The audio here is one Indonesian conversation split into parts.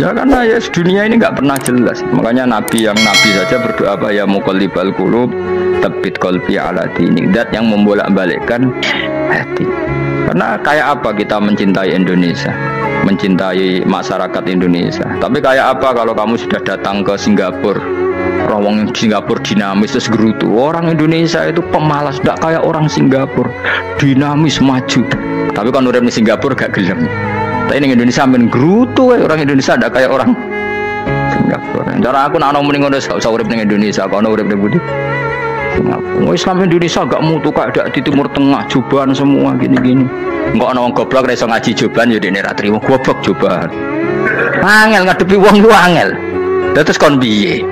Ya karena ya dunia ini nggak pernah jelas. Makanya nabi saja berdoa apa ya muqallibal qulub tsabbit qalbi ala dinik. Dat yang membolak-balikkan hati. Karena kayak apa kita mencintai Indonesia, mencintai masyarakat Indonesia. Tapi kayak apa kalau kamu sudah datang ke Singapura, orang Singapura dinamis terus gerutu. Orang Indonesia itu pemalas, tidak kayak orang Singapura, dinamis maju. Tapi kalau orang di Singapura gak gelem. Tapi ini Indonesia main gerutu, orang Indonesia tidak kayak orang Singapura. Cara aku nak ngomong ngono gak usah urip ning Indonesia, kalau urip ning budi. Islam Indonesia gak mutu kayak di Timur Tengah, jubahan semua gini-gini. Enggak ana wong goblok iso ngaji jubahan ya dene ra trimo goblok jubahan. Angel ngadepi wong lu angel. Terus kon piye?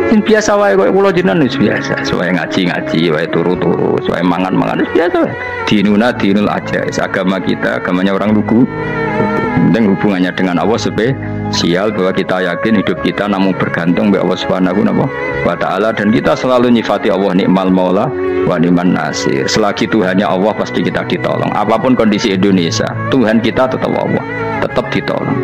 Sing biasa wae koyo kula jenengan wis biasa, soe ngaji-ngaji wae turu-turu, soe mangan-mangan wis biasa wae. Dinul aja, agama kita, agamanya orang lugu. Penting hubungannya dengan Allah spesial bahwa kita yakin hidup kita namun bergantung kepada Allah Subhanahu wa taala dan kita selalu nyifati Allah nikmal maula wa ni'man nasir. Selagi Tuhannya Allah pasti kita ditolong. Apapun kondisi Indonesia, Tuhan kita tetap Allah, tetap ditolong.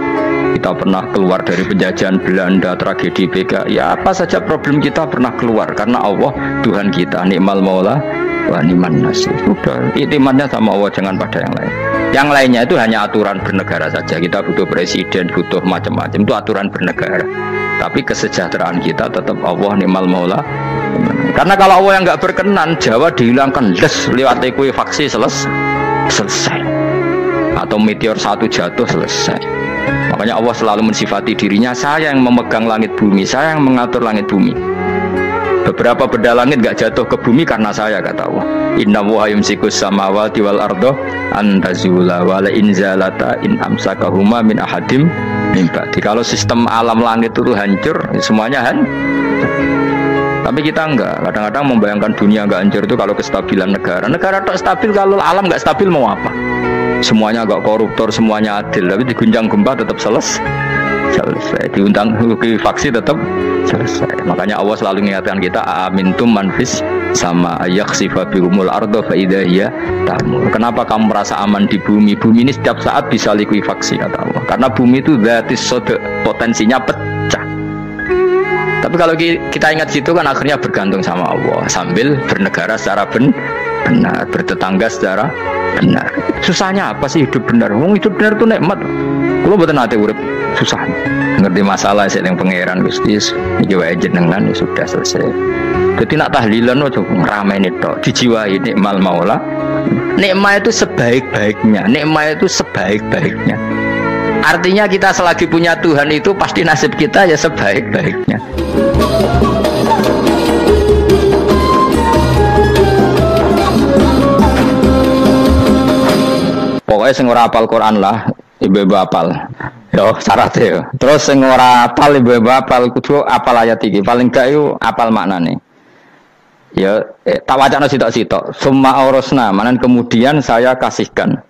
Kita pernah keluar dari penjajahan Belanda, tragedi PKI, ya apa saja problem kita pernah keluar karena Allah Tuhan kita nikmal maula wa ni'man nasir. Sudah, iktimatnya sama Allah, jangan pada yang lain. Yang lainnya itu hanya aturan bernegara saja. Kita butuh presiden, butuh macam-macam, itu aturan bernegara. Tapi kesejahteraan kita tetap Allah ni'mal maula. Karena kalau Allah yang nggak berkenan, Jawa dihilangkan lewat ekuifaksi selesai. Atau meteor satu jatuh selesai. Makanya Allah selalu mensifati dirinya, saya yang memegang langit bumi, saya yang mengatur langit bumi. Beberapa benda langit nggak jatuh ke bumi karena saya, kata Allah. Inna wa yumsikus samawati wal ardo antazula wala inzalata in amsakahuma min ahadim min ba'di. Kalau sistem alam langit itu hancur, semuanya tapi kita enggak. Kadang-kadang membayangkan dunia enggak hancur itu kalau kestabilan negara. Negara tak stabil, kalau alam enggak stabil mau apa? Semuanya enggak koruptor, semuanya adil, tapi diguncang gempa tetap selesai. Diundang faksi tetap selesai. Makanya Allah selalu mengingatkan kita, amintum manfis sama yakhsifa bihumul ardo fa idza hiya tamur. Kenapa kamu merasa aman di bumi? Bumi ini setiap saat bisa likuifaksi, kata Allah. Karena bumi itu dzatis sode, potensinya pecah. Tapi kalau kita ingat situ kan akhirnya bergantung sama Allah sambil bernegara secara benar, bertetangga secara benar. Susahnya apa sih hidup benar? Wong hidup benar itu nikmat. Kalau mboten nate urip susah. Ngerti masalah sing pangeran Gusti iki wae jenengan ya sudah selesai. Dadi nak tahlilan ojo ngrameni tok, dijiwai nikmal maula. Nikmat itu sebaik-baiknya, nikmat itu sebaik-baiknya. Artinya kita selagi punya Tuhan itu pasti nasib kita ya sebaik-baiknya. Pokoknya sing ora hafal Quran lah, ibu-ibu hafal. Yo syaratnya. Terus sing ora hafal ibu-ibu hafal kudu hafal ayat iki. Paling gak yo hafal maknane. Ya tak wacana sitok-sitok. Summa aurasna, manan kemudian saya kasihkan.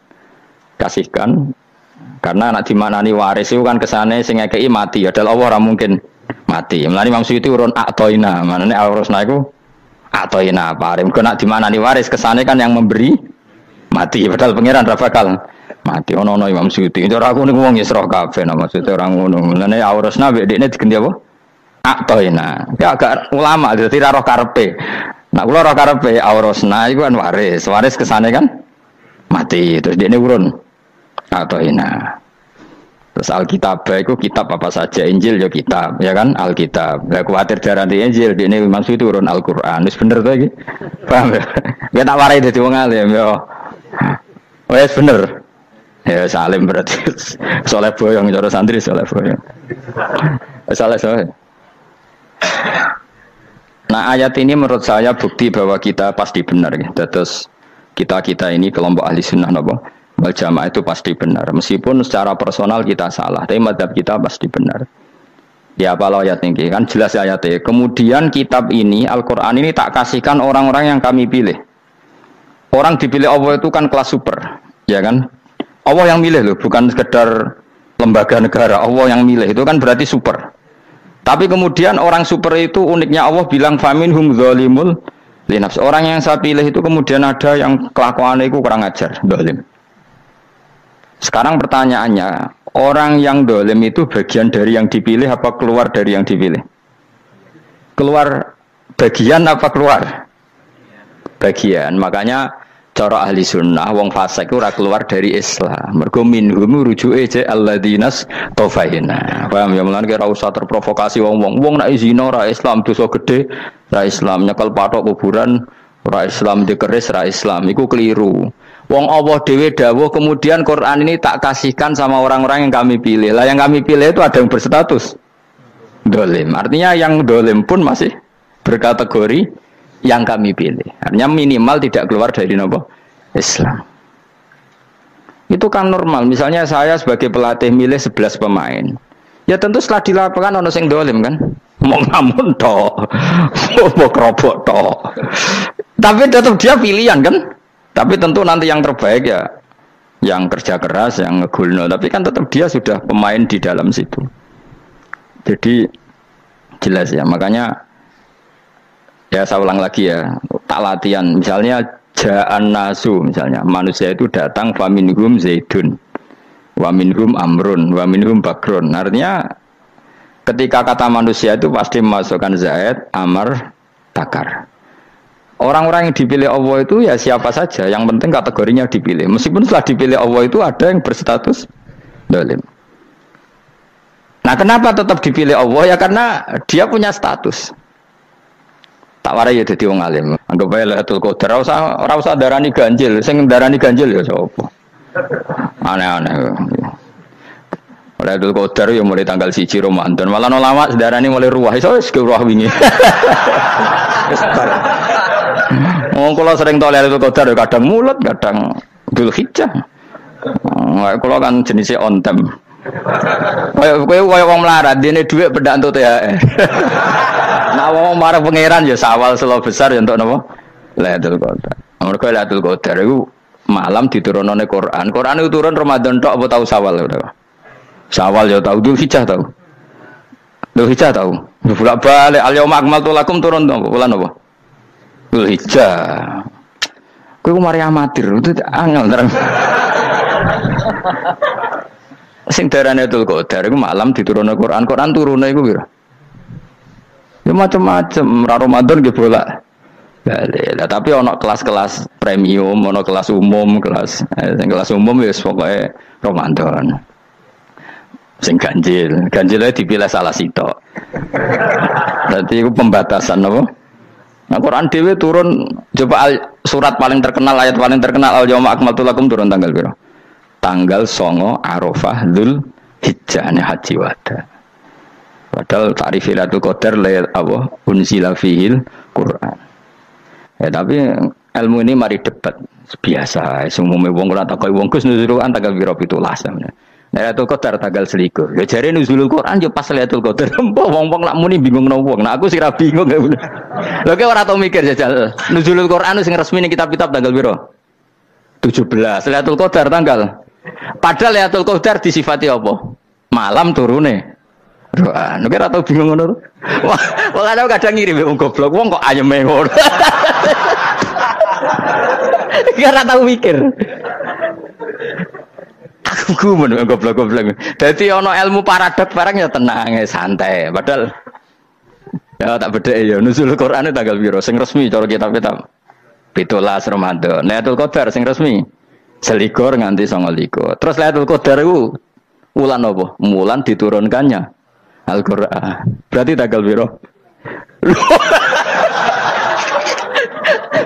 Karena anak dimanani waris itu kan kesane sing ngekeki mati, adalah Allah ora mungkin mati. Mulane Imam Suyuti urun atoina, manane aurasna iku atoina paring. Kok nak dimanani waris kesane kan yang memberi mati, padahal pangeran ra bakal mati. Ono Imam Suyuti. Cara aku niku wong isra kabeh nama maksudnya orang ngono. Mulane aurasna mbek dekne diganti apa? Atoina. Ya agak ulama dadi ra roh karepe. Nak kula roh karepe aurasna iku kan waris. Waris kesane kan mati. Terus dekne urun atoina. Terus Alkitab itu kitab apa saja, Injil ya kitab, ya kan Alkitab. Lah kuwatir darah di Injil, di ini maksud itu turun Al-Qur'an. Wis bener to iki. Paham ya? Dia tak warai dadi wong alim ya. Wis bener. Ya salim berarti. Soleh boyong cara santri soleh boyong. Soleh. Nah, ayat ini menurut saya bukti bahwa kita pasti benar ya. Terus kita ini kelompok ahli sunnah napa? Wal jamaah itu pasti benar, meskipun secara personal kita salah, tapi mazhab kita pasti benar. Ya apa ayat ini kan jelas ayatnya. Kemudian kitab ini Al-Quran ini tak kasihkan orang-orang yang kami pilih. Orang dipilih Allah itu kan kelas super, ya kan? Allah yang milih loh, bukan sekedar lembaga negara. Allah yang milih itu kan berarti super. Tapi kemudian orang super itu uniknya Allah bilang faminhum zalimul linafs. Orang yang saya pilih itu kemudian ada yang kelakuannya itu kurang ajar, zalim. Sekarang pertanyaannya, Orang yang dolim itu bagian dari yang dipilih apa keluar dari yang dipilih? Keluar bagian apa keluar? Bagian. Makanya cara ahli sunnah wong fasik ora keluar dari Islam. Mergo minhum rujuke je alladinas tofaina. Paham ya, mulane ora usah terprovokasi wong-wong. Wong nek zina ora Islam, dosa gede, ora Islam, nyekel patok kuburan, ora Islam, dikeris ora Islam. Iku keliru. Wong Allah dhewe dawuh kemudian Quran ini tak kasihkan sama orang-orang yang kami pilih. Lah yang kami pilih itu ada yang berstatus dolim. Artinya yang dolim pun masih berkategori yang kami pilih. Artinya minimal tidak keluar dari nopo Islam. Itu kan normal. Misalnya saya sebagai pelatih milih 11 pemain. Ya tentu setelah di lapangan ono sing dolim kan. Mau ngamun tok. Mau kerobok tok. Tapi tetap dia pilihan kan. Tapi tentu nanti yang terbaik ya yang kerja keras, yang ngegulno. Tapi kan tetap dia sudah pemain di dalam situ. Jadi jelas ya. Makanya ya saya ulang lagi ya, tak latihan. Misalnya ja'an nasu, misalnya manusia itu datang faminhum zaidun, waminhum amrun, waminhum bakrun. Artinya ketika kata manusia itu pasti memasukkan zaid, amr, bakar. Orang-orang yang dipilih Allah itu ya siapa saja, yang penting kategorinya dipilih. Meskipun setelah dipilih Allah itu ada yang berstatus dolim. Nah kenapa tetap dipilih Allah? Ya karena dia punya status. Tak warai ya dadi wong alim. Anggap ae Lailatul Qadar ora usah darani ganjil, sing darani ganjil ya sapa. Aneh-aneh. Lailatul Qadar ya mulai tanggal 1 Ramadan. Malah ulama sedarani mulai ruwah, iso wis ke ruwah wingi. Wong kula sering tok Lailatul Qadar kadang mulut, kadang Dzulhijjah. Kula kan jenisnya on time. Kowe wong melarat, dene dhuwit pendak entuk THR. Nah wong marang pangeran ya Sawal selo besar ya entuk napa? Lailatul Qadar. Mergo Lailatul Qadar iku malam diturunane Quran. Quran itu turun Ramadan tok apa tau Sawal ora? Sawal ya tau, Dzulhijjah tau. Dzulhijjah tau. Bolak-balik al-yauma akmaltu lakum turun to bulan apa? Dzulhijjah. Kowe ku mari amatir, itu angel terang. Sing darane Lailatul Qadar iku malam diturunne Quran. Quran turune iku pira? Ya macam-macam, Ramadan nggih bolak. Lah tapi ana kelas-kelas premium, ana kelas umum, kelas sing kelas umum wis pokoke Ramadan. Sing ganjile dipilih salah sitok. Berarti itu pembatasan apa? Nah, Quran dhewe turun coba surat paling terkenal, ayat paling terkenal al-yauma akmaltu lakum turun tanggal pira? Tanggal 9 Arafah Dzulhijjah haji wada. Padahal ta'rif Lailatul Qadar apa unzila fihil Quran. Ya tapi ilmu ini mari debat biasa. Semua wong ora takoki wong Gus nuzul Quran tanggal pira 17 namanya. Lailatul Qadar tanggal 21. Ya jare nuzulul Quran yo pas Lailatul Qadar. Wong-wong lak muni bingung nang wong. Nah aku sira bingung. Lho kowe ora tau mikir jajal. Nuzulul Quran sing resmi ning kitab-kitab tanggal pira? 17. Lailatul Qadar tanggal. Padahal Lailatul Qadar disifati apa? Malam turune. Doa, nek ora tau bingung ngono. Wong kadang ngirim wong goblok, wong kok ayeme ngono. Ora tau mikir. Aku gumun goblok-goblok. Dadi ana ilmu paradok barang ya tenang, ya santai. Padahal ya tak bedhek ya nuzul Quran tanggal piro sing resmi cara kitab-kitab. 17 Ramadan. Lailatul Qadar sing resmi 21 nganti 29. Terus Lailatul Qadar iku wulan apa? Wulan diturunkannya Al-Qur'an. Berarti tanggal piro?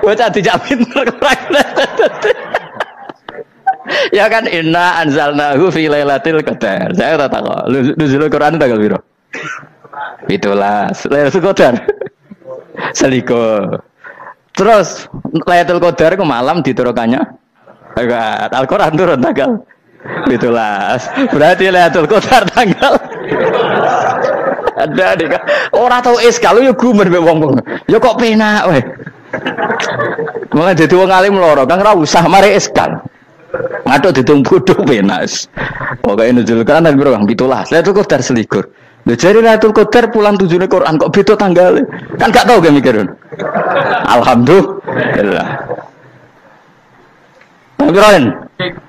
Bocah dijamin ya kan inna anzalnahu fi lailatul qadar. Saya tak tahu. Nuzul Quran tanggal piro? 17. Lailatul Qadar. Seliko. Terus Lailatul Qadar ku malam diturunkannya Al-Qur'an turun tanggal 17. Berarti Lailatul Qadar tanggal ada dik. Ora tau kalau yo gumen mek wong-wong. Yo kok penak weh. Mulai dadi wong alim loro, Kang ora usah mari eskal. Ngaduk ditung bodho penas. Pokoke nuzul kan piro Kang 17. Lailatul Qadar selikur. Lha jare Lailatul Qadar pulang tujune Quran kok beda tanggal. Kan gak tau ge mikir. Alhamdulillah. Piroen?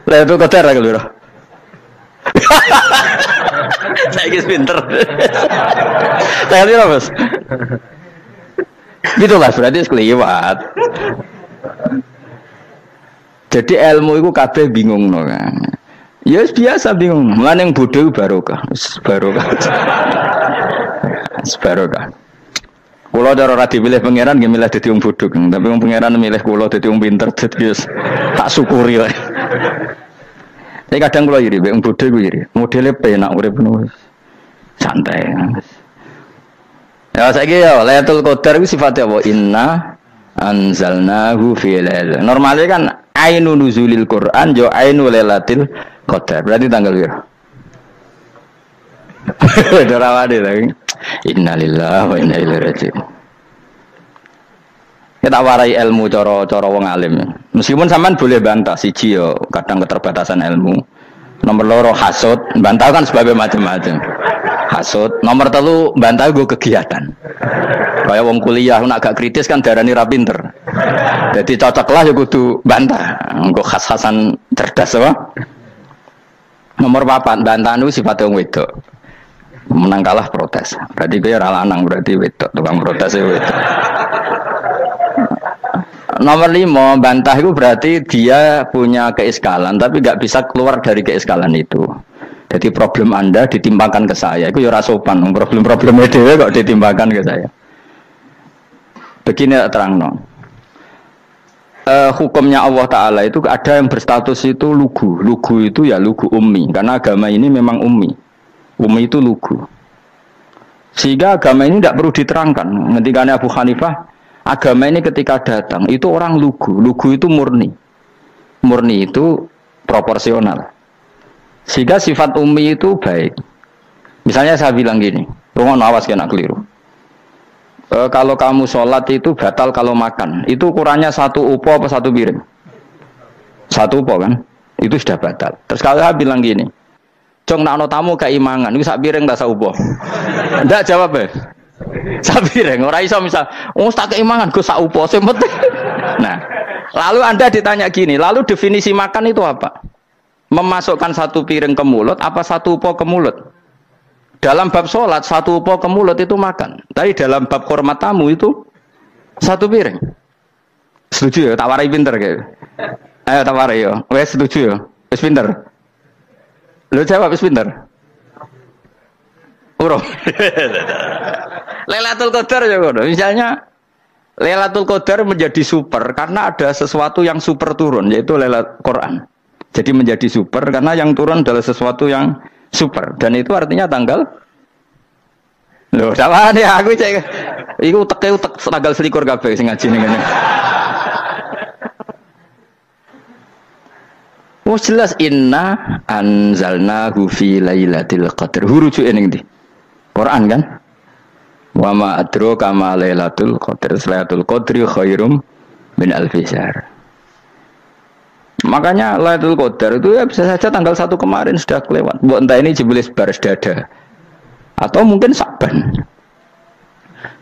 Lailatul Qadar tanggal piro? Saya kis pinter. Saya kira bos. Gitu lah berarti sekeliwat. Jadi ilmu itu kabeh bingung no kan. Ya biasa bingung. Mulane yang bodoh barokah. Barokah. Barokah. Kulo cara ora dipilih pangeran nggih milih dadi wong bodoh, tapi wong pangeran milih kulo dadi wong pinter dadi tak syukuri wae. Tapi kadang kulo iri, wong bodoh ku iri. Modele penak urip ngono. Santai. Ya saiki ya Lailatul Qadar ku sifatnya apa? Inna anzalnahu fi lailatul. Normalnya kan ainu nuzulil Quran yo ainu Lailatul Qadar. Berarti tanggal piro? Dorawade lagi. Innalillahi wa inna ilaihi raji'un. Kita warai ilmu cara wong alim. Meskipun sampean boleh bantah siji yo kadang keterbatasan ilmu. Nomor loro hasud, bantah kan sebab macam-macam. Hasud, nomor telu bantah gue kegiatan. Kayak wong kuliah nak gak kritis kan darani ra pinter. Jadi cocoklah ya kudu bantah. Engko khas-khasan cerdas apa? Nomor 4 bantahan itu sifat wong wedok. Menang kalah protes. Berarti kowe ora lanang berarti wedok, tukang protes wedok. Nomor 5 bantah itu berarti dia punya keiskalan tapi nggak bisa keluar dari keiskalan itu. Jadi problem Anda ditimpakan ke saya, itu ya ora sopan. Problem-problemnya dhewe kok ditimpakan ke saya. Begini terangno. Hukumnya Allah Ta'ala itu ada yang berstatus itu lugu. Lugu itu ya lugu ummi. Karena agama ini memang ummi. Ummi itu lugu. Sehingga agama ini tidak perlu diterangkan. Ketika Abu Hanifah, agama ini ketika datang, itu orang lugu. Lugu itu murni. Murni itu proporsional. Sehingga sifat ummi itu baik. Misalnya saya bilang gini, rungon awas kena keliru. Kalau kamu sholat itu batal kalau makan. Itu ukurannya 1 upo apa 1 piring? 1 upo kan? Itu sudah batal. Terus kalau saya bilang gini, Cong nak tamu keimangan, itu 1 piring tak 1 upo. Enggak jawab ya? 1 piring. Orang iso misal, tak keimangan, gue 1 upo. Nah, lalu Anda ditanya gini, lalu definisi makan itu apa? Memasukkan 1 piring ke mulut, apa 1 upo ke mulut? Dalam bab sholat 1 upo ke mulut itu makan. Tapi dalam bab hormat tamu itu 1 piring. Setuju ya? Tak warai pinter kayak. Ayo tak warai ya. Wes setuju ya? Wes pinter. Lo jawab wes pinter. Urung. Lailatul Qadar ya kok. Misalnya Lailatul Qadar menjadi super karena ada sesuatu yang super turun yaitu Lailatul Quran. Jadi menjadi super karena yang turun adalah sesuatu yang super dan itu artinya tanggal loh sama nih aku cek itu utek tanggal 21 kabeh sing ngaji ning ngene. Oh jelas inna anzalnahu fi lailatul qadar. Rujuke ning ndi? Quran kan? Wa ma adraka ma lailatul qadar. Lailatul qadri khairum min alfi syahr. Makanya Lailatul Qadar itu ya bisa saja tanggal 1 kemarin sudah kelewat. Mbok entah ini jebulis baris dada atau mungkin Saban.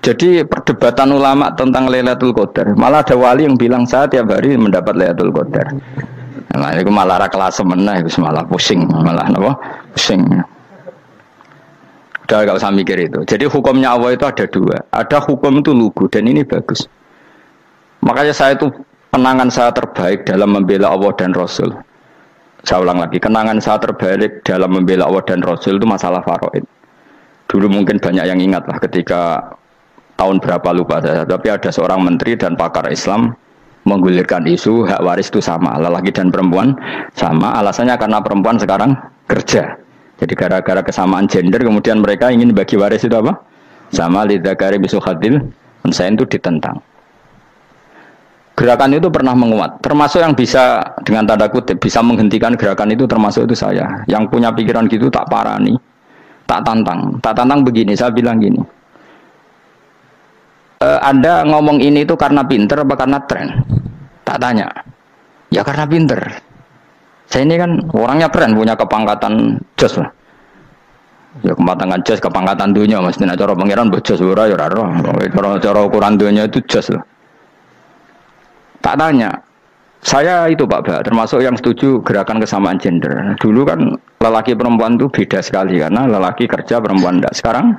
Jadi perdebatan ulama tentang Lailatul Qadar. Malah ada wali yang bilang saya tiap hari mendapat Lailatul Qadar. Nah, itu malah ra kelas meneh itu malah pusing, malah napa? Pusing. Udah enggak usah mikir itu. Jadi hukumnya Allah itu ada 2. Ada hukum itu lugu dan ini bagus. Makanya saya itu kenangan saya terbaik dalam membela Allah dan Rasul. Saya ulang lagi, kenangan saya terbaik dalam membela Allah dan Rasul itu masalah faraid. Dulu mungkin banyak yang ingat lah ketika tahun berapa lupa saya, tapi ada seorang menteri dan pakar Islam menggulirkan isu hak waris itu sama, lelaki dan perempuan sama, alasannya karena perempuan sekarang kerja. Jadi gara-gara kesamaan gender kemudian mereka ingin bagi waris itu apa? Sama lidzakari bisuhatil unsayain itu ditentang. Gerakan itu pernah menguat, termasuk yang bisa dengan tanda kutip bisa menghentikan gerakan itu termasuk itu saya. Yang punya pikiran gitu tak parani, tak tantang begini. Saya bilang gini, Anda ngomong ini itu karena pinter apa karena tren? Tak tanya, ya karena pinter. Saya ini kan orangnya keren, punya kepangkatan jos lah. Ya kepangkatan jos, kepangkatan dunia, mesti cara pangeran bojos ora ya ora. Cara ukuran dunia itu jos lah. Tak tanya, Saya itu Pak Ba, termasuk yang setuju gerakan kesamaan gender. Dulu kan lelaki perempuan itu beda sekali karena lelaki kerja perempuan enggak. Sekarang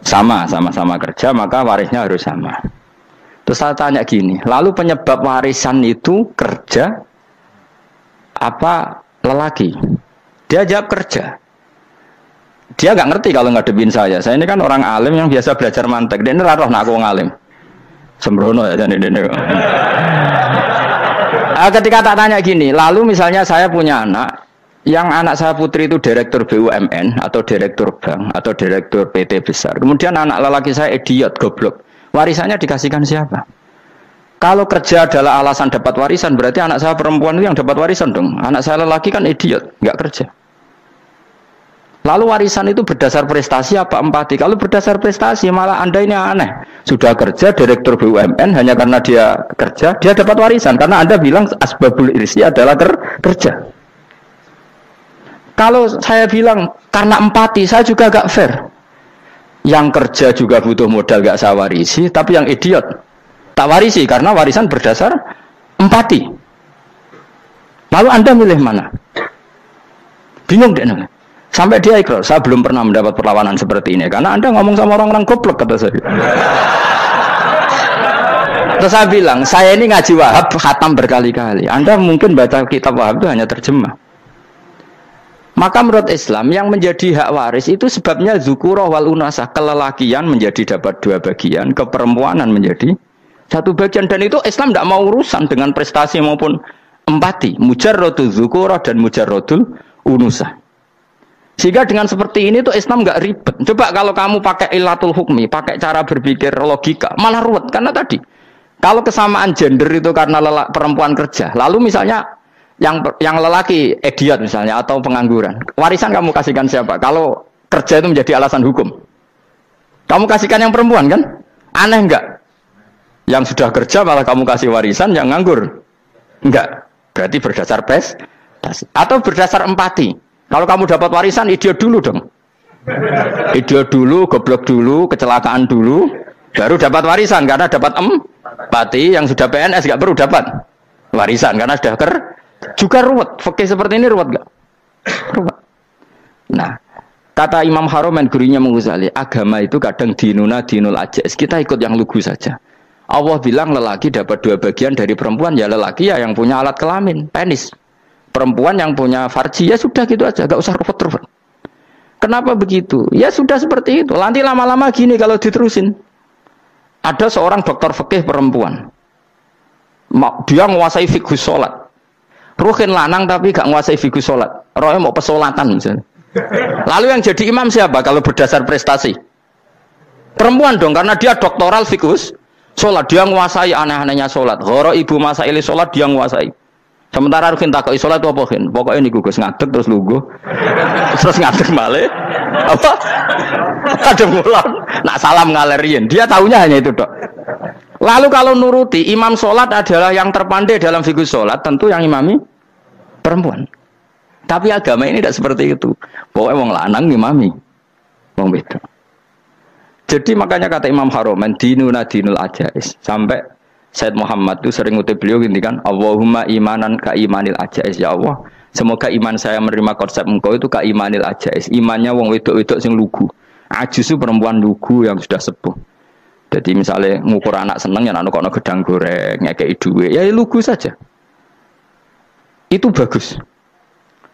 sama-sama kerja maka warisnya harus sama. Terus saya tanya gini, lalu penyebab warisan itu kerja apa lelaki? Dia jawab kerja. Dia nggak ngerti kalau ngadepin saya. Saya ini kan orang alim yang biasa belajar mantek. Dia ini roh nak aku ngalim. Sembrono ya jadi ini. Ketika tak tanya gini, lalu misalnya saya punya anak, yang anak saya putri itu direktur BUMN atau direktur bank atau direktur PT besar. Kemudian anak lelaki saya idiot, goblok. Warisannya dikasihkan siapa? Kalau kerja adalah alasan dapat warisan, berarti anak saya perempuan itu yang dapat warisan dong. Anak saya lelaki kan idiot, nggak kerja. Lalu warisan itu berdasar prestasi apa empati? Kalau berdasar prestasi malah Anda ini aneh. Sudah kerja direktur BUMN hanya karena dia kerja, dia dapat warisan. Karena Anda bilang asbabul irsi adalah kerja. Kalau saya bilang karena empati, saya juga gak fair. Yang kerja juga butuh modal gak saya warisi, tapi yang idiot tak warisi karena warisan berdasar empati. Lalu Anda milih mana? Bingung deh. Sampai dia ikrar, saya belum pernah mendapat perlawanan seperti ini karena Anda ngomong sama orang-orang goblok kata saya. Terus saya bilang, saya ini ngaji Wahab khatam berkali-kali. Anda mungkin baca kitab Wahab itu hanya terjemah. Maka menurut Islam yang menjadi hak waris itu sebabnya zukurah wal unasah, kelelakian menjadi dapat 2 bagian, keperempuanan menjadi 1 bagian, dan itu Islam tidak mau urusan dengan prestasi maupun empati, mujarrodul zukurah dan mujarrodul unusah. Sehingga dengan seperti ini tuh Islam nggak ribet. Coba kalau kamu pakai ilatul hukmi, pakai cara berpikir logika, malah ruwet. Karena tadi, kalau kesamaan gender itu karena perempuan kerja, lalu misalnya yang lelaki idiot misalnya atau pengangguran, warisan kamu kasihkan siapa? Kalau kerja itu menjadi alasan hukum, kamu kasihkan yang perempuan kan? Aneh nggak? Yang sudah kerja malah kamu kasih warisan, yang nganggur enggak? Berarti berdasar prestasi atau berdasar empati. Kalau kamu dapat warisan, idiot dulu dong. Idiot dulu, goblok dulu, kecelakaan dulu, baru dapat warisan. Karena dapat empati, yang sudah PNS gak perlu dapat warisan. Karena sudah juga ruwet. Fikih seperti ini ruwet gak? Ruwet. Nah, kata Imam Haromen, gurunya Ghazali, agama itu kadang dinuna dinul ajais. Kita ikut yang lugu saja. Allah bilang lelaki dapat 2 bagian dari perempuan, ya lelaki ya yang punya alat kelamin, penis. Perempuan yang punya farji, ya sudah gitu aja, gak usah ruwet-ruwet. Kenapa begitu? Ya sudah seperti itu. Nanti lama-lama gini kalau diterusin. Ada seorang dokter fikih perempuan. Dia menguasai fikih sholat. Ruhin lanang tapi gak menguasai fikih sholat. Rohnya mau pesolatan misalnya. Lalu yang jadi imam siapa kalau berdasar prestasi? Perempuan dong, karena dia doktoral fikih sholat. Dia menguasai aneh-anehnya sholat. Horo ibu masaili sholat dia menguasai. Sementara Rukin takut isolat apa Rukin? Pokoknya ini gugus ngadeg terus lugu, terus ngadeg balik. Apa? Ada mulan. Nak salam ngalerin. Dia tahunya hanya itu dok. Lalu kalau nuruti imam sholat adalah yang terpandai dalam fikih sholat, tentu yang imami perempuan. Tapi agama ini tidak seperti itu. Pokoknya wong lanang imami, wong beda. Jadi makanya kata Imam Haromen dinuna dinul ajais sampai Said Muhammad itu sering ngutip beliau gini kan, Allahumma imanan ka imanil ajais, ya Allah semoga iman saya menerima konsep engkau itu ka imanil ajais, imannya wong wedok-wedok sing lugu. Ajus itu perempuan lugu yang sudah sepuh. Jadi misalnya ngukur anak seneng ya anak kono gedang goreng ngekei duit, ya lugu saja. Itu bagus.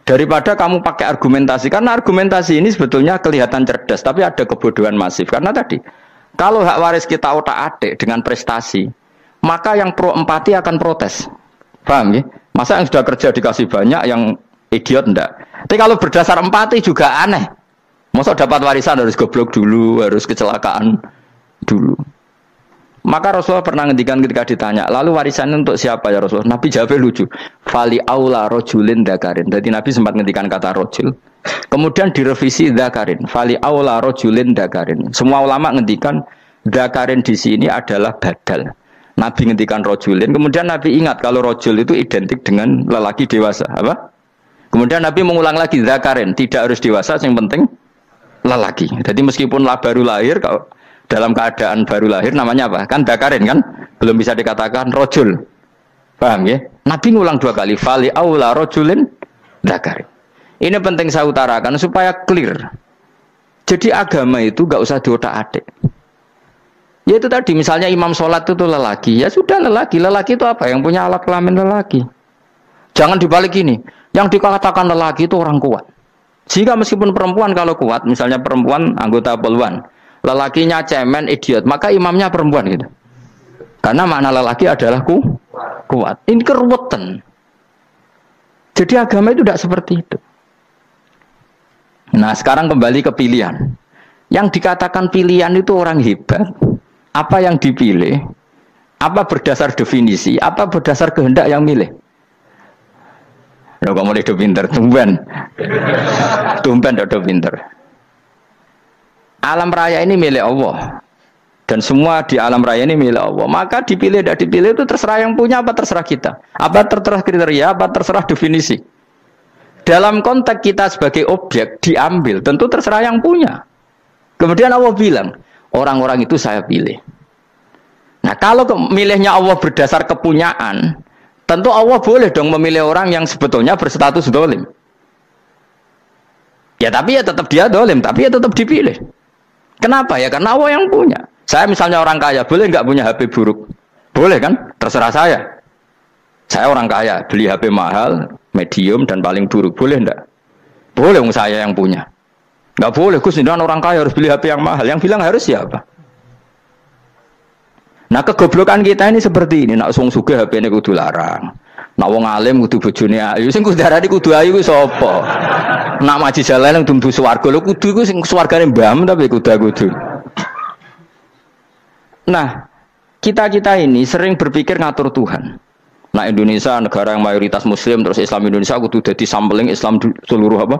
Daripada kamu pakai argumentasi, karena argumentasi ini sebetulnya kelihatan cerdas tapi ada kebodohan masif. Karena tadi kalau hak waris kita otak-atik dengan prestasi, maka yang pro empati akan protes. Paham ya? Masa yang sudah kerja dikasih banyak, yang idiot enggak? Tapi kalau berdasar empati juga aneh. Masa dapat warisan harus goblok dulu, harus kecelakaan dulu. Maka Rasulullah pernah ngendikan ketika ditanya, lalu warisan untuk siapa ya Rasulullah? Nabi jawabnya lucu. Fali aula rojulin dakarin. Jadi Nabi sempat ngendikan kata rojul. Kemudian direvisi dakarin. Fali aula rojulin dakarin. Semua ulama ngendikan dakarin di sini adalah badal. Nabi ngendikan rojulin, kemudian Nabi ingat kalau rojul itu identik dengan lelaki dewasa, apa? Kemudian Nabi mengulang lagi zakarin, tidak harus dewasa, yang penting lelaki. Jadi meskipun baru lahir, kalau dalam keadaan baru lahir namanya apa? Kan zakarin kan, belum bisa dikatakan rojul. Paham ya? Nabi ngulang 2 kali, fali aula rajulin dzakari. Ini penting saya utarakan supaya clear. Jadi agama itu gak usah diotak-atik. Ya itu tadi misalnya imam sholat itu lelaki, ya sudah lelaki. Lelaki itu apa? Yang punya alat kelamin lelaki. Jangan dibalik ini. Yang dikatakan lelaki itu orang kuat. Sehingga meskipun perempuan kalau kuat, misalnya perempuan anggota poluan, lelakinya cemen, idiot, maka imamnya perempuan gitu. Karena makna lelaki adalah kuat. Ini keruwetan. Jadi agama itu tidak seperti itu. Nah sekarang kembali ke pilihan. Yang dikatakan pilihan itu orang hebat. Apa yang dipilih? Apa berdasar definisi? Apa berdasar kehendak yang milih? Loh kamu udah pinter, tumben udah pinter. Alam raya ini milik Allah. Dan semua di alam raya ini milik Allah. Maka dipilih tidak dipilih itu terserah yang punya apa terserah kita. Apa terserah kriteria, apa terserah definisi. Dalam konteks kita sebagai objek diambil, tentu terserah yang punya. Kemudian Allah bilang, orang-orang itu saya pilih. Nah kalau milihnya Allah berdasar kepunyaan, tentu Allah boleh dong memilih orang yang sebetulnya berstatus dolim. Ya tapi ya tetap dia dolim, tapi ya tetap dipilih. Kenapa ya? Karena Allah yang punya. Saya misalnya orang kaya, boleh nggak punya HP buruk? Boleh kan? Terserah saya. Saya orang kaya, beli HP mahal, medium dan paling buruk. Boleh enggak? Boleh saya yang punya. Nggak boleh, Gus, orang kaya harus beli HP yang mahal. Yang bilang harus siapa? Nah kegoblokan kita ini seperti ini. Nak wong sugih HP ini kudu larang. Nak wong alim kudu bojone ayu. Sing kudu darani kudu ayu ku sapa? Nak maji jalan nang dumbu swarga lho kudu iku sing swargane mbam tapi kudu. Nah, kita ini sering berpikir ngatur Tuhan. Nah, Indonesia negara yang mayoritas muslim terus Islam Indonesia kudu dadi sampling Islam seluruh apa?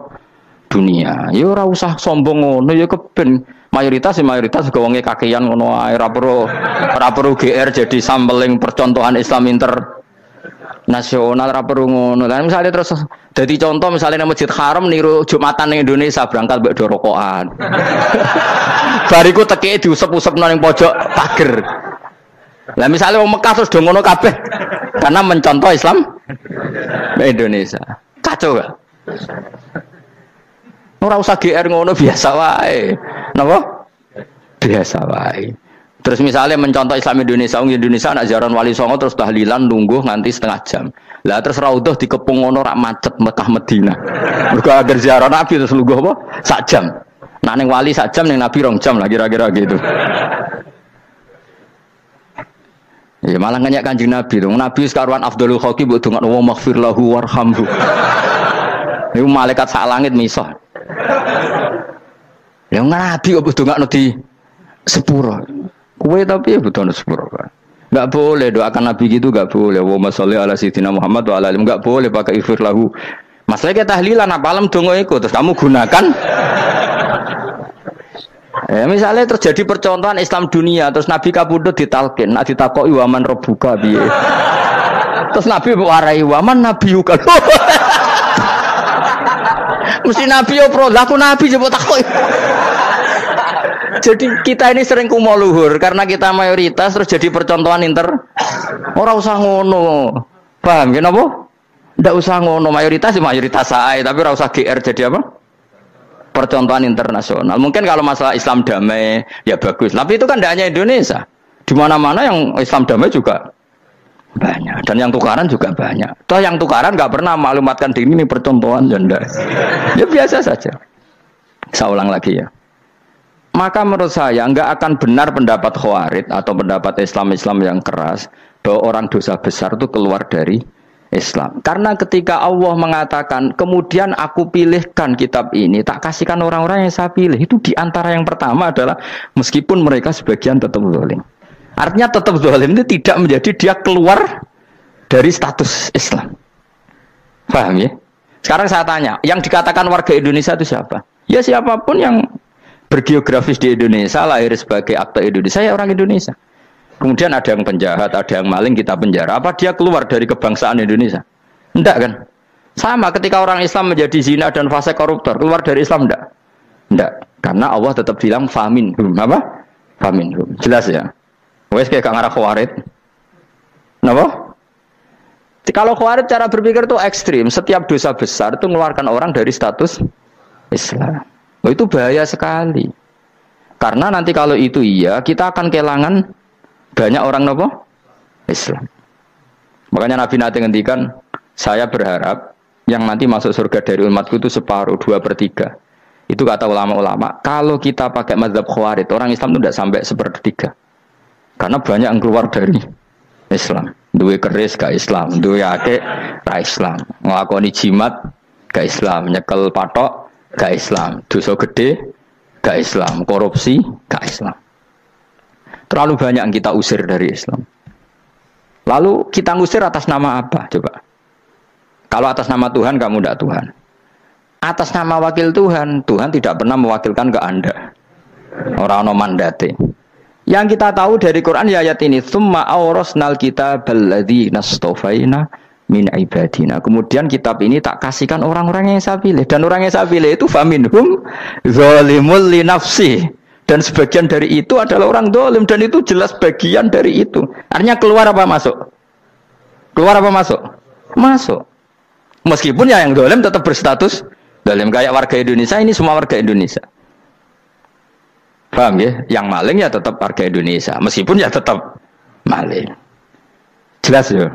Dunia. Ya ora usah sombong ngono ya keben. Mayoritas juga wonge kakean ngono ae ora perlu GR jadi sampling percontohan Islam internasional ora perlu ngono. Lah misalnya terus dadi contoh misalnya nang Masjid Haram niru Jumatan ning Indonesia berangkat mbek do rokokan. Bariku teki diusep-usep nang pojok pager. Lah misalnya wong Mekah terus do ngono kabeh karena mencontoh Islam Indonesia. Kacau gak? Ora usah GR ngono biasa wae. Napa? Biasa wae. Terus misalnya mencontoh Islam Indonesia, Indonesia nak ziarah Wali Songo terus tahlilan nunggu nganti setengah jam. Lah terus raudhah dikepung ngono rak macet Mekah Madinah. Mergo agar ziarah Nabi terus lungguh apa? Sak jam. Nak ning wali sak jam ning Nabi 2 jam lah kira-kira gitu. Ya malah ngenyak Kanjeng Nabi dong. Nabi sekaruan afdhalul khalqi mbok dongakno wa maghfir lahu warhamhu. Niku malaikat sak langit misah. Ya Nabi kok dongakno di sepuro. Kowe tapi ya butuh sepuro kan. Enggak boleh doakan Nabi gitu enggak boleh. Wa sholli ala sayyidina Muhammad wa ala alihi enggak boleh pakai ighfir lahu. Masalahnya tahlilan apa alam donga iku terus kamu gunakan. Misalnya terjadi percontohan Islam dunia terus Nabi kapundhut ditalkin, nak ditakoki waman rabbuka piye. Terus Nabi warai waman nabiyuka. Mesti Nabi yo pro, lah aku Nabi coba takoki. Jadi kita ini sering kumo luhur karena kita mayoritas terus jadi percontohan ora usah ngono. Paham ya napa? Ndak usah ngono, mayoritas sae tapi ora usah GR jadi apa? Percontohan internasional. Mungkin kalau masalah Islam damai ya bagus. Tapi itu kan tidak hanya Indonesia. Di mana-mana yang Islam damai juga banyak. Dan yang tukaran juga banyak. Toh yang tukaran nggak pernah maklumatkan diri ini percontohan janda. Ya biasa saja. Saya ulang lagi ya. Maka menurut saya nggak akan benar pendapat Khawarij atau pendapat Islam yang keras bahwa orang dosa besar itu keluar dari Islam. Karena ketika Allah mengatakan kemudian aku pilihkan kitab ini tak kasihkan orang-orang yang saya pilih, itu diantara yang pertama adalah meskipun mereka sebagian tetap zalim. Artinya tetap zalim itu tidak menjadi dia keluar dari status Islam. Paham ya? Sekarang saya tanya, yang dikatakan warga Indonesia itu siapa? Ya siapapun yang bergeografis di Indonesia, lahir sebagai akta Indonesia, ya orang Indonesia. Kemudian ada yang penjahat, ada yang maling, kita penjara. Apa dia keluar dari kebangsaan Indonesia? Enggak kan? Sama ketika orang Islam menjadi zina dan fase koruptor, keluar dari Islam enggak? Enggak. Karena Allah tetap bilang faminhum. Apa? Faminhum. Jelas ya? Wes kayak ngarah Khawarij. Napa? Kalau Khawarij cara berpikir itu ekstrim. Setiap dosa besar itu mengeluarkan orang dari status Islam. Oh, itu bahaya sekali. Karena nanti kalau itu iya, kita akan kehilangan banyak orang nopo Islam. Makanya Nabi nanti ngendikan, saya berharap yang nanti masuk surga dari umatku itu separuh, 2/3. Itu kata ulama-ulama. Kalau kita pakai mazhab Khawarij, orang Islam itu tidak sampai 1/3. Karena banyak yang keluar dari Islam. Duwe keris gak Islam, duwe akeh gak Islam, nglakoni jimat gak Islam, nyekel patok gak Islam, dosa gede gak Islam, korupsi gak Islam. Terlalu banyak yang kita usir dari Islam. Lalu kita ngusir atas nama apa? Coba. Kalau atas nama Tuhan, kamu tidak Tuhan. Atas nama wakil Tuhan, Tuhan tidak pernah mewakilkan ke Anda. Orang-orang mandate. Yang kita tahu dari Quran ya ayat ini, tsumma awrasnal kitabal ladzina astafaina min ibadina. Kemudian kitab ini tak kasihkan orang-orang yang saya pilih, dan orang yang saya pilih itu faminhum zalimul li nafsi. Dan sebagian dari itu adalah orang zalim, dan itu jelas bagian dari itu. Artinya keluar apa masuk? Keluar apa masuk? Masuk. Meskipun ya yang zalim tetap berstatus zalim, kayak warga Indonesia, ini semua warga Indonesia. Paham ya? Yang maling ya tetap warga Indonesia, meskipun ya tetap maling. Jelas ya?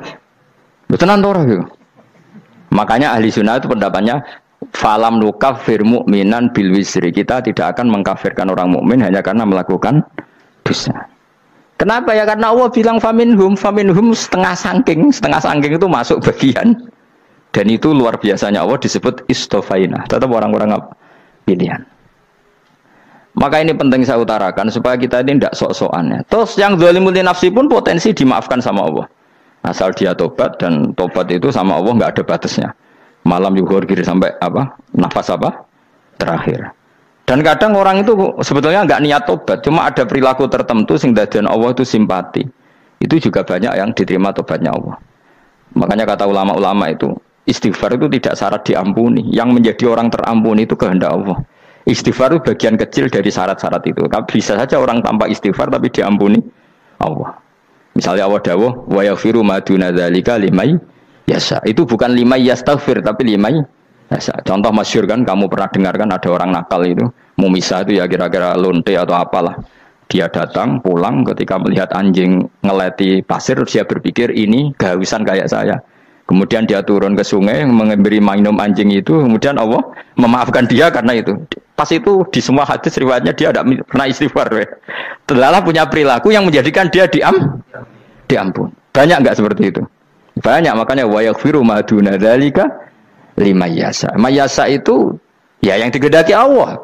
Betul antara ya? Makanya ahli sunnah itu pendapatnya falam nukafir mu'minan bil wisri. Kita tidak akan mengkafirkan orang mukmin hanya karena melakukan dosa. Kenapa ya? Karena Allah bilang faminhum setengah sangking itu masuk bagian. Dan itu luar biasanya Allah disebut istofaina. Tetap orang-orang pilihan. Maka ini penting saya utarakan supaya kita ini tidak sok-sokan ya. Terus yang zalimul li nafsi pun potensi dimaafkan sama Allah. Asal dia tobat, dan tobat itu sama Allah nggak ada batasnya. Malam yuhur kiri sampai apa? Nafas apa? Terakhir. Dan kadang orang itu sebetulnya nggak niat tobat, cuma ada perilaku tertentu sehingga dan Allah itu simpati. Itu juga banyak yang diterima tobatnya Allah. Makanya kata ulama-ulama itu, istighfar itu tidak syarat diampuni. Yang menjadi orang terampuni itu kehendak Allah. Istighfar itu bagian kecil dari syarat-syarat itu. Tapi bisa saja orang tanpa istighfar tapi diampuni Allah. Misalnya Allah dawuh wa yaghfiru ma duna dzalika limay yasha. Itu bukan limay yastaghfir tapi limay yasha. Contoh masyhur kan, kamu pernah dengarkan ada orang nakal itu, mumisah itu ya kira-kira lonte atau apalah. Dia datang pulang ketika melihat anjing ngeleti pasir, dia berpikir ini kehausan kayak saya. Kemudian dia turun ke sungai memberi minum anjing itu, kemudian Allah memaafkan dia karena itu. Pas itu di semua hadis riwayatnya dia tidak pernah istighfar. Terlalu punya perilaku yang menjadikan dia diampun. Banyak enggak seperti itu? Banyak, makanya wa yaghfiru ma duna dzalika liman yasha. Mayasa itu ya yang digedaki Allah.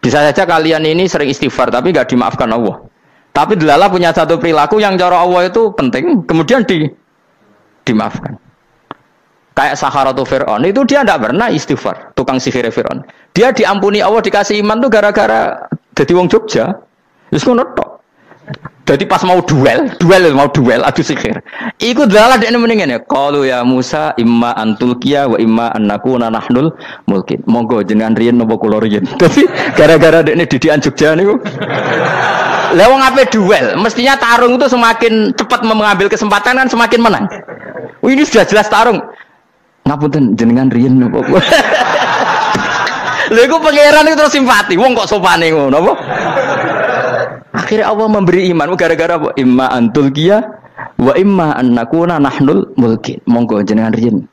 Bisa saja kalian ini sering istighfar tapi enggak dimaafkan Allah. Tapi delala punya satu perilaku yang cara Allah itu penting, kemudian dimaafkan. Kayak Saharatu Fir'aun itu dia tidak pernah istighfar, tukang sihir Fir'aun. Dia diampuni Allah, dikasih iman tuh gara-gara jadi wong Jogja. Terus ngono tok. Jadi pas mau duel adu sihir. Iku dalah dekne mendingan ya. Qalu ya Musa imma antulqiya wa imma annakuna nahnul mulkin. Monggo jenengan riyen napa kula riyen. Dadi gara-gara dekne didikan Jogja niku. Lah wong ape duel, mestinya tarung itu semakin cepat mengambil kesempatan kan semakin menang. Ini sudah jelas tarung. Ngapunten jenengan riyen napa. Lha iku pangeran itu terus simpati. Wong kok sopane ngono apa? Akhirnya Allah memberi iman gara-gara apa? Imma antulqiya wa imma annakuna nahnul mulkin. Monggo jenengan riyen.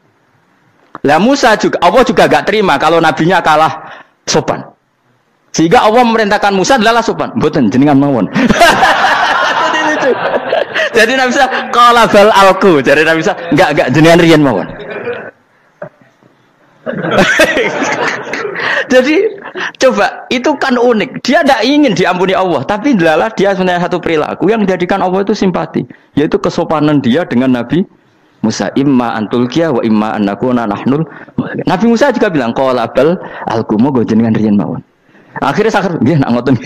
Lah Musa juga Allah juga gak terima kalau nabinya kalah sopan. Sehingga Allah memerintahkan Musa adalah sopan. Mboten jenengan mawon. Jadi Nabi Musa qala bal alqu. Jadi Nabi Musa enggak jenengan riyen mawon. Jadi coba itu kan unik. Dia tidak ingin diampuni Allah, tapi adalah dia sebenarnya satu perilaku yang menjadikan Allah itu simpati, yaitu kesopanan dia dengan Nabi Musa. Imma antulqiya wa imma annakuna nahnul. Nabi Musa juga bilang qala bal alqu go jenengan riyen mawon. Akhirnya sakar nggih nak ngoten.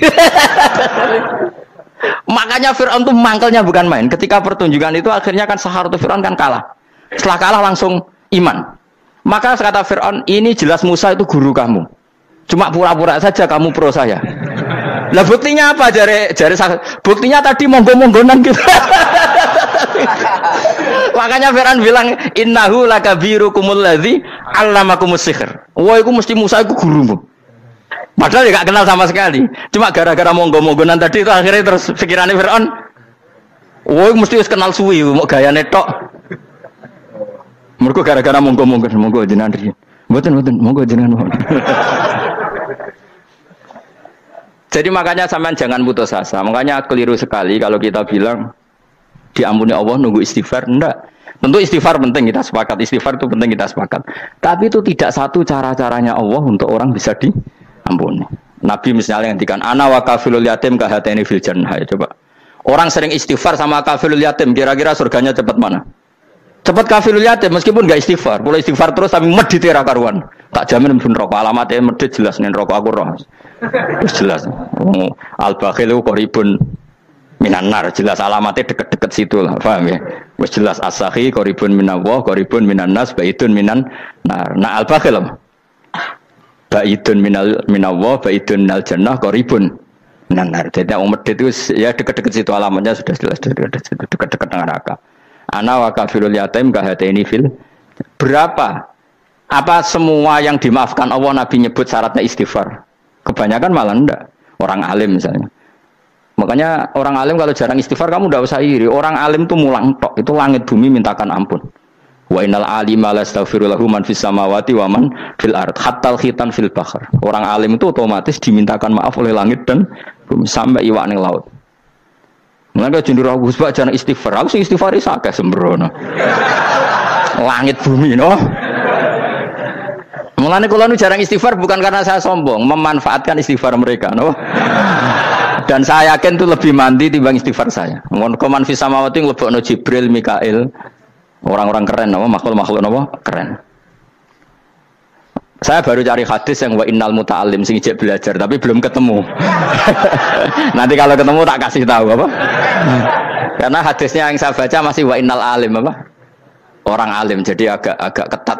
Makanya Fir'aun itu mangkelnya bukan main. Ketika pertunjukan itu akhirnya kan Saharatu Fir'aun kan kalah. Setelah kalah langsung iman. Maka kata Fir'aun, ini jelas Musa itu guru kamu. Cuma pura-pura saja kamu pro saya. Lah buktinya apa? Jare buktinya tadi monggo-monggonan gitu. Makanya Fir'aun bilang innahu lakabirukumul ladzi 'allamakumus sihr. Wah, iku mesti Musa iku gurumu. Padahal dia gak kenal sama sekali. Cuma gara-gara monggo-monggonan tadi itu akhirnya terus pikirannya Fir'aun. Wah, mesti wis kenal suwi, mau gayane tok. Mergo gara-gara monggo jenengan riyen. Mboten monggo jenengan. Jadi makanya sampean jangan putus asa. Makanya keliru sekali kalau kita bilang diampuni Allah nunggu istighfar. Enggak. Tentu istighfar penting, kita sepakat. Istighfar itu penting, kita sepakat. Tapi itu tidak satu cara-caranya Allah untuk orang bisa diampuni. Nabi misalnya ngendikan ana wa kafilul yatim kahateni fil jannah. Coba. Orang sering istighfar sama kafilul yatim, kira-kira surganya cepat mana? Cepat kafilul yatim meskipun enggak istighfar. Kalau istighfar terus tapi medhit ra karuan. Tak jamin mlebu neraka. Alamatnya medhit jelas ning neraka aku roh. Wis jelas. Al-bakhilu qaribun minan nar, jelas alamatnya deket-deket situ lah, paham ya? Wis jelas as-sakhi qaribun minallah, qaribun minan nas, baitun minan nar. Nah al-bakhil baitun minallah, baitun minal jannah, qaribun minan nar. Jadi wong medhit itu ya deket-deket situ alamatnya sudah jelas deket-deket neraka. Ana wa kafirul yatim kahateni fil. Berapa? Apa semua yang dimaafkan Allah Nabi nyebut syaratnya istighfar? Kebanyakan malah enggak. Orang alim misalnya. Makanya orang alim kalau jarang istighfar kamu enggak usah iri. Orang alim itu mulang tok. Itu langit bumi mintakan ampun. Wa innal alima la astaghfiru lahu man fis samawati wa man fil ard hatta khitan fil bahr. Orang alim itu otomatis dimintakan maaf oleh langit dan bumi sampai iwak ning laut. Mulane jendur aku sebab jarang istighfar. Aku sing istighfar iki akeh sembrono. Langit bumi no. Mulane kula nu jarang istighfar bukan karena saya sombong, memanfaatkan istighfar mereka, no. Dan saya yakin itu lebih mandi timbang istighfar saya. Mon koman fi samawati nglebokno Jibril, Mikail. Orang-orang keren, no, makhluk-makhluk no, keren. Saya baru cari hadis yang wa innal muta'allim sing ijek belajar tapi belum ketemu. Nanti kalau ketemu tak kasih tahu apa? Karena hadisnya yang saya baca masih wa innal alim apa? Orang alim jadi agak ketat.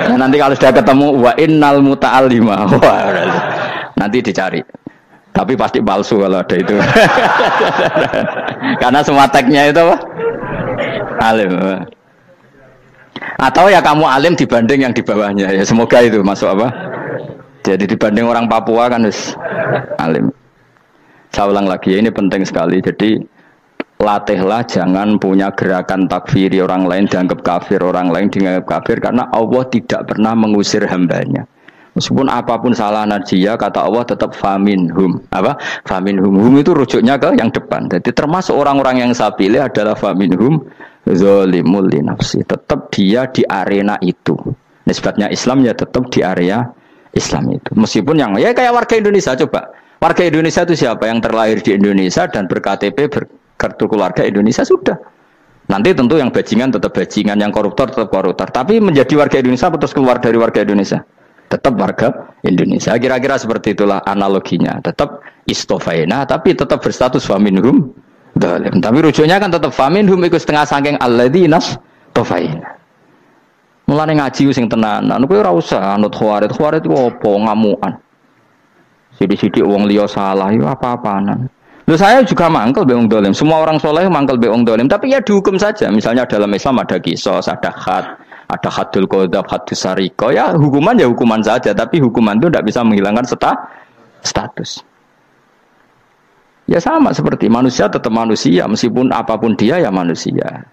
Nah, nanti kalau sudah ketemu wa innal muta'allima. Nanti dicari. Tapi pasti palsu kalau ada itu. Karena semua tagnya itu apa? Alim. Atau ya kamu alim dibanding yang di bawahnya. Ya semoga itu masuk apa? Jadi dibanding orang Papua kan harus alim. Saya ulang lagi ya, ini penting sekali. Jadi latihlah jangan punya gerakan takfiri orang lain dianggap kafir, orang lain dianggap kafir karena Allah tidak pernah mengusir hambanya. Meskipun apapun salah najiyah kata Allah tetap faminhum. Apa? Faminhum. Hum itu rujuknya ke yang depan. Jadi termasuk orang-orang yang saya pilih adalah faminhum zalimul li nafsi. Tetap dia di arena itu. Nisbatnya Islam ya tetap di area Islam itu. Meskipun yang ya kayak warga Indonesia coba. Warga Indonesia itu siapa yang terlahir di Indonesia dan ber-KTP kartu keluarga Indonesia sudah. Nanti tentu yang bajingan tetap bajingan, yang koruptor tetap koruptor. Tapi menjadi warga Indonesia terus keluar dari warga Indonesia. Tetap warga Indonesia. Kira-kira seperti itulah analoginya. Tetap istofaina tapi tetap berstatus faminhum dhalim. Tapi rujuknya kan tetap faminhum iku setengah saking alladzinas tofaina. Mulane ngaji sing tenanan kowe ora usah anut khawarit. Khawarit ku opo ngamukan. Sithik-sithik wong liya salah yo apa-apanan. Loh saya juga mangkel be wong dhalim. Semua orang soleh mangkel be wong dhalim, tapi ya dihukum saja. Misalnya dalam Islam ada qisas, ada ada hadul qadzaf, hadus sariko. Ya hukuman saja, tapi hukuman itu tidak bisa menghilangkan status. Ya sama seperti manusia tetap manusia, meskipun apapun dia ya manusia.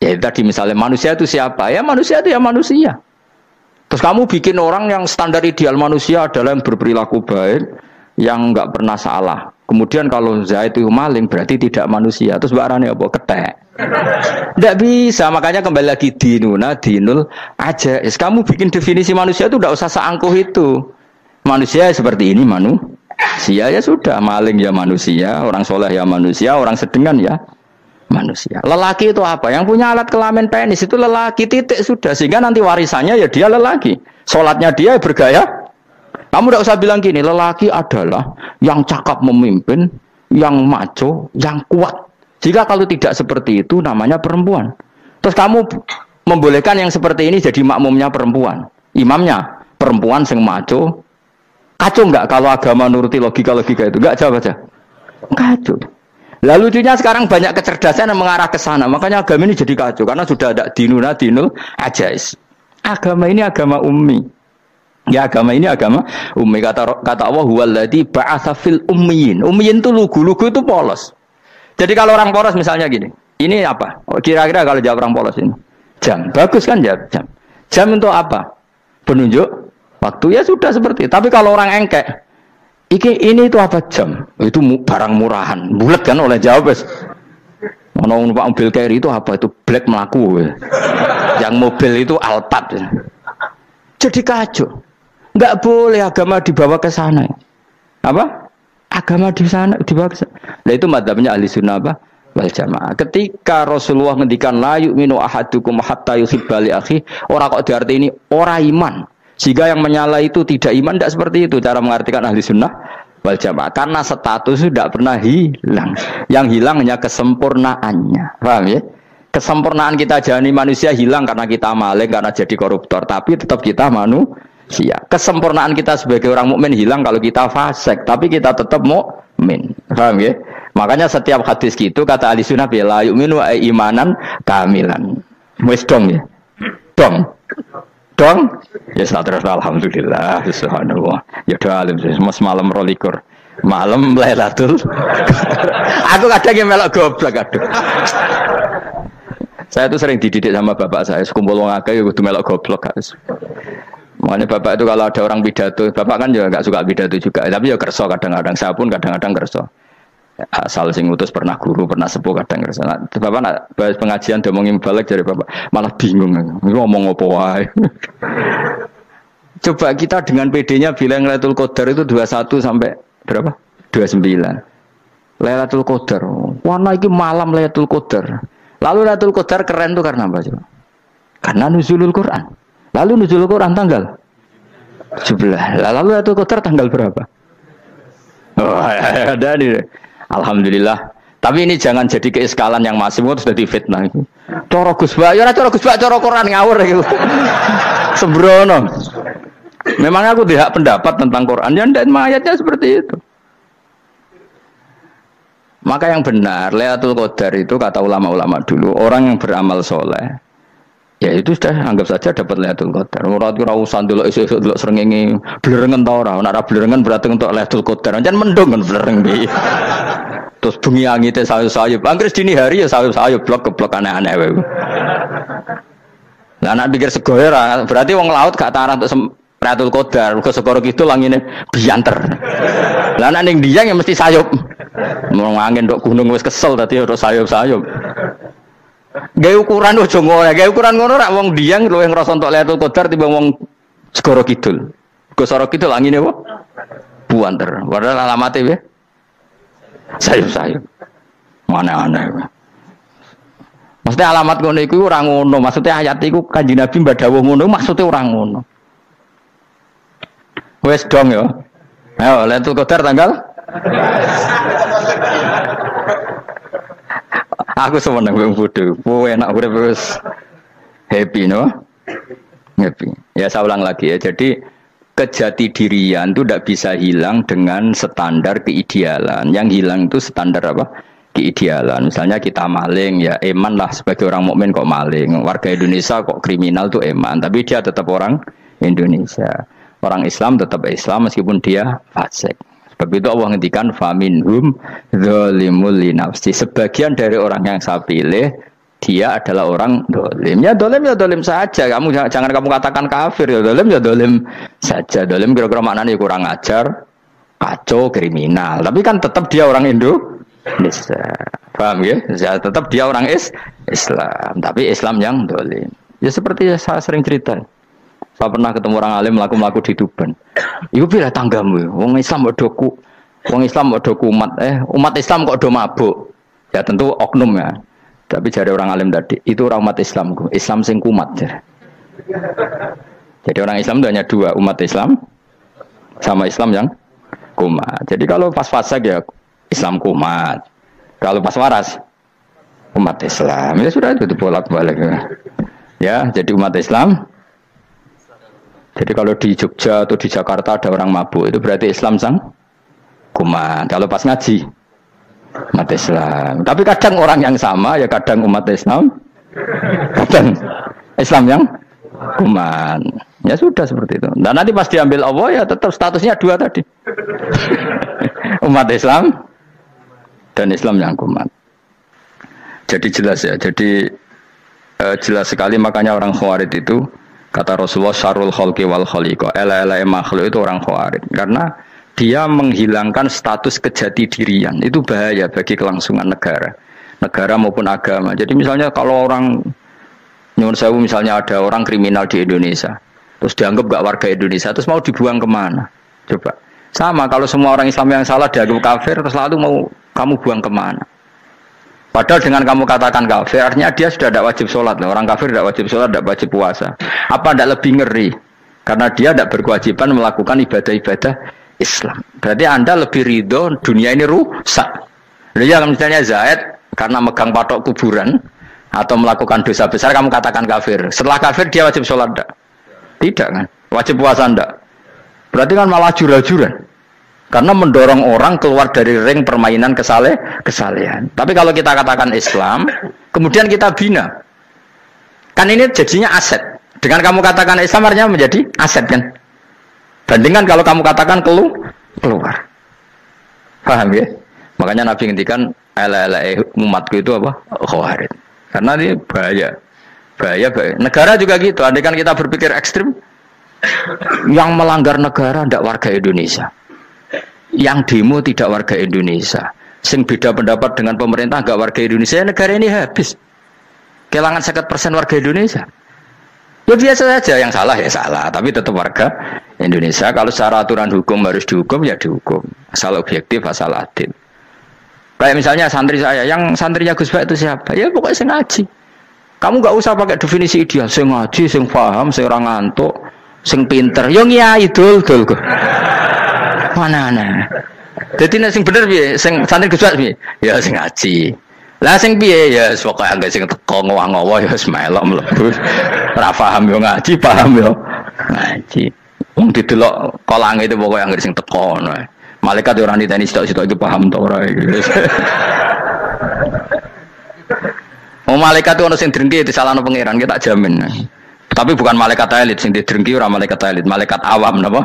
Ya tadi misalnya manusia itu siapa? Ya manusia itu ya manusia. Terus kamu bikin orang yang standar ideal manusia adalah yang berperilaku baik, yang enggak pernah salah. Kemudian kalau Zaid itu maling berarti tidak manusia. Terus barangnya apa? Ketek. Tidak bisa. Makanya kembali lagi dinul aja. Kamu bikin definisi manusia itu tidak usah seangkuh itu. Manusia seperti ini manusia ya sudah. Maling ya manusia, orang soleh ya manusia, orang sedengan ya manusia. Lelaki itu apa? Yang punya alat kelamin penis itu lelaki, titik sudah. Sehingga nanti warisannya ya dia lelaki. Sholatnya dia bergaya. Kamu tidak usah bilang gini, lelaki adalah yang cakap memimpin, yang maco, yang kuat. Jika kalau tidak seperti itu namanya perempuan. Terus kamu membolehkan yang seperti ini jadi makmumnya perempuan. Imamnya perempuan sing maco. Kacau enggak kalau agama nuruti logika-logika itu? Enggak, jawab aja. Kacau. Lalu lucunya sekarang banyak kecerdasan yang mengarah ke sana. Makanya agama ini jadi kacau karena sudah ada dinul ajais. Agama ini agama ummi. Ya agama ini agama ummi. Kata Allah huwallazi ba'atsa fil ummiyin. Ummiyin itu lugu-lugu itu polos. Jadi kalau orang polos misalnya gini. Ini apa? Oh, kira-kira kalau jawab orang polos ini. Jam. Bagus kan jawab jam. Jam untuk apa? Penunjuk waktu ya sudah seperti itu. Tapi kalau orang engkek ini itu apa jam? Itu barang murahan. Bulat kan oleh jawab. Mau numpak mobil carry itu apa? Itu black melaku. Yang mobil itu Alphard. Jadi kacau. Enggak boleh agama dibawa ke sana. Apa? Agama di sana dibawa ke sana. Nah itu madzhabnya ahli sunnah apa? Wal jamaah. Ketika Rasulullah ngendikan la yu'minu ahadukum hatta yuhibba li akhi, ora kok diarti ini ora iman. Sehingga yang menyala itu tidak iman, tidak seperti itu cara mengartikan ahli sunnah wal jamaah. Karena status itu tidak pernah hilang. Yang hilang hanya kesempurnaannya. Paham ya? Kesempurnaan kita jadi manusia hilang karena kita maling, karena jadi koruptor. Tapi tetap kita manusia. Kesempurnaan kita sebagai orang mukmin hilang kalau kita fasik. Tapi kita tetap mukmin. Paham ya? Makanya setiap hadis gitu kata ahli sunnah la yu'minu imanan kamilan. Wis dong ya? Dong. Dong, ya terus alhamdulillah, subhanallah. Ya doa alim mas malam rolikur, malam Lailatul. Aku kadang yang melok goblok aduh. Saya tuh sering dididik sama bapak saya, sekumpul wong akeh ya kudu melok goblok guys. Makanya bapak itu kalau ada orang pidato, bapak kan juga nggak suka pidato juga, tapi ya kerso kadang-kadang, saya pun kadang-kadang kerso. Asal sing utus pernah guru, pernah sepuh kadang ngerasa. Nah, bapak nak bahas pengajian ngomongin balik dari bapak, malah bingung. Ngomong apa wae. Coba kita dengan PD-nya bilang Lailatul Qadar itu 21 sampai berapa? 29. Lailatul Qadar. Warna iki malam Lailatul Qadar. Lalu Lailatul Qadar keren tuh karena apa coba? Karena nuzulul Quran. Lalu nuzulul Quran tanggal 17. Lalu Lailatul Qadar tanggal berapa? Oh, ada nih. Alhamdulillah. Tapi ini jangan jadi keiskalan yang masih sudah difitnah. Coro Gus Bak, ya coro Gus Bak, coro Quran ngawur gitu. Sembrono. Memang aku tidak pendapat tentang Quran dan ayatnya seperti itu. Maka yang benar, Lailatul Qadar itu kata ulama-ulama dulu, orang yang beramal soleh, ya itu sudah anggap saja dapat Lailatul Qadar. Ora usah ndelok esuk-esuk ndelok srengenge blerengen ta ora. Nek blerengen berarti untuk Lailatul Qadar. Jan mendung kan blereng iki. Terus bengi angite sayup-sayup. Anggere dini hari ya sayup-sayup blok-blok aneh-aneh wae. Lah nek pikir sego ora, berarti wong laut gak tarah untuk Lailatul Qadar. Mergo segoro kidul angine bianter. Lah nek ning Dieng ya mesti sayup. Wong angin ndok gunung wis kesel dadi ora sayup-sayup. Gawe ukuran ojo ngono, gawe ukuran ngono rak wong Dieng luwih ngrasa entuk Lailatul Qadar timbang wong Segoro Kidul. Segoro Kidul angine apa? Buanter. Padahal alamate piye? Sayup-sayup. Mana aneh. Maksudnya alamat ngono iku ora ngono, maksudnya ayat iku Kanjeng Nabi mbak dawuh ngono, maksudnya ora ngono. Wes dong ya. Ayo Lailatul Qadar tanggal aku seneng wong bodho. Enak urip wis happy no? Happy. Ya saya ulang lagi ya. Jadi kejati dirian itu tidak bisa hilang dengan standar keidealan. Yang hilang itu standar apa? Keidealan. Misalnya kita maling ya eman lah sebagai orang mukmin kok maling. Warga Indonesia kok kriminal tuh eman, tapi dia tetap orang Indonesia. Orang Islam tetap Islam meskipun dia fasik. Sebab itu Allah ngendikan faminhum zalimul linafsi. Sebagian dari orang yang saya pilih dia adalah orang dolim. Ya dolim saja. Kamu jangan kamu katakan kafir ya dolim saja. Dolim kira-kira maknanya kurang ajar, kacau, kriminal. Tapi kan tetap dia orang Indonesia. Paham ya? Ya tetap dia orang Islam. Tapi Islam yang dolim. Ya seperti saya sering cerita. Saya pernah ketemu orang alim melaku di Tuban. Iku pilih tanggamu. Wong Islam kok doku. Wong Islam kok doku umat Islam kok do mabuk. Ya tentu oknum ya. Tapi jari orang alim tadi, itu orang umat Islam. Islam sing kumat. Jadi orang Islam itu hanya dua, umat Islam sama Islam yang kumat. Jadi kalau pas fasik ya Islam kumat. Kalau pas waras umat Islam. Ya sudah itu bolak-balik. Ya, jadi umat Islam. Jadi kalau di Jogja atau di Jakarta ada orang mabuk, itu berarti Islam sang kumat. Kalau pas ngaji Umat Islam. Tapi kadang orang yang sama ya kadang umat Islam, kadang Islam yang kuman. Ya sudah seperti itu. Dan nanti pas diambil Allah ya tetap statusnya dua tadi. Umat Islam dan Islam yang kuman. Jadi jelas ya. Jadi jelas sekali makanya orang Khawarij itu kata Rasulullah syarrul khalqi wal khaliqa. Ela makhluk itu orang Khawarij karena dia menghilangkan status kejati dirian. Itu bahaya bagi kelangsungan negara maupun agama. Jadi misalnya kalau orang nyuwun sewu misalnya ada orang kriminal di Indonesia, terus dianggap gak warga Indonesia, terus mau dibuang kemana? Coba. Sama kalau semua orang Islam yang salah dianggap kafir, terus lalu mau kamu buang kemana? Padahal dengan kamu katakan kafir, artinya dia sudah tidak wajib sholat. Orang kafir tidak wajib sholat, tidak wajib puasa. Apa tidak lebih ngeri? Karena dia tidak berkewajiban melakukan ibadah-ibadah Islam. Berarti Anda lebih ridho dunia ini rusak. Jadi misalnya Zaid karena megang patok kuburan atau melakukan dosa besar kamu katakan kafir. Setelah kafir dia wajib sholat enggak? Tidak kan? Wajib puasa enggak? Berarti kan malah jura-juran. Karena mendorong orang keluar dari ring permainan kesalehan. Tapi kalau kita katakan Islam, kemudian kita bina. Kan ini jadinya aset. Dengan kamu katakan Islam artinya menjadi aset kan? Bandingkan kalau kamu katakan keluar. Paham ya? Makanya Nabi ngendikan umatku itu apa? Khawarij. Karena ini bahaya. Bahaya. Negara juga gitu. Andai kan kita berpikir ekstrim, yang melanggar negara tidak warga Indonesia. Yang demo tidak warga Indonesia. Sing beda pendapat dengan pemerintah enggak warga Indonesia, negara ini habis. Kehilangan 50% warga Indonesia. Ya biasa saja, yang salah ya salah, tapi tetap warga Indonesia. Kalau secara aturan hukum harus dihukum ya dihukum. Asal objektif, asal adil. Kayak misalnya santri saya, yang santrinya Gus Bak itu siapa? Ya pokoknya sing ngaji. Kamu enggak usah pakai definisi ideal, sing ngaji, sing paham, sing ora ngantuk, sing pinter. Yo ngiyai dul kok. Mana. Jadi nek sing bener piye? Sing santri Gus Bak piye? Ya sing ngaji. Lah sing piye ya pokoke anggere sing teko ngowah-ngowah ya wis melok mlebu. Ora paham yo ngaji, paham yo ngaji. Wong didelok kolange itu pokoke anggere sing teko ngono. Malaikat ora niteni sitok-sitok iki paham ta ora iki. Oh malaikat itu ono sing drengki disalahno pangeran kita jamin. Tapi bukan malaikat elit sing didrengki ora malaikat elit, malaikat awam napa?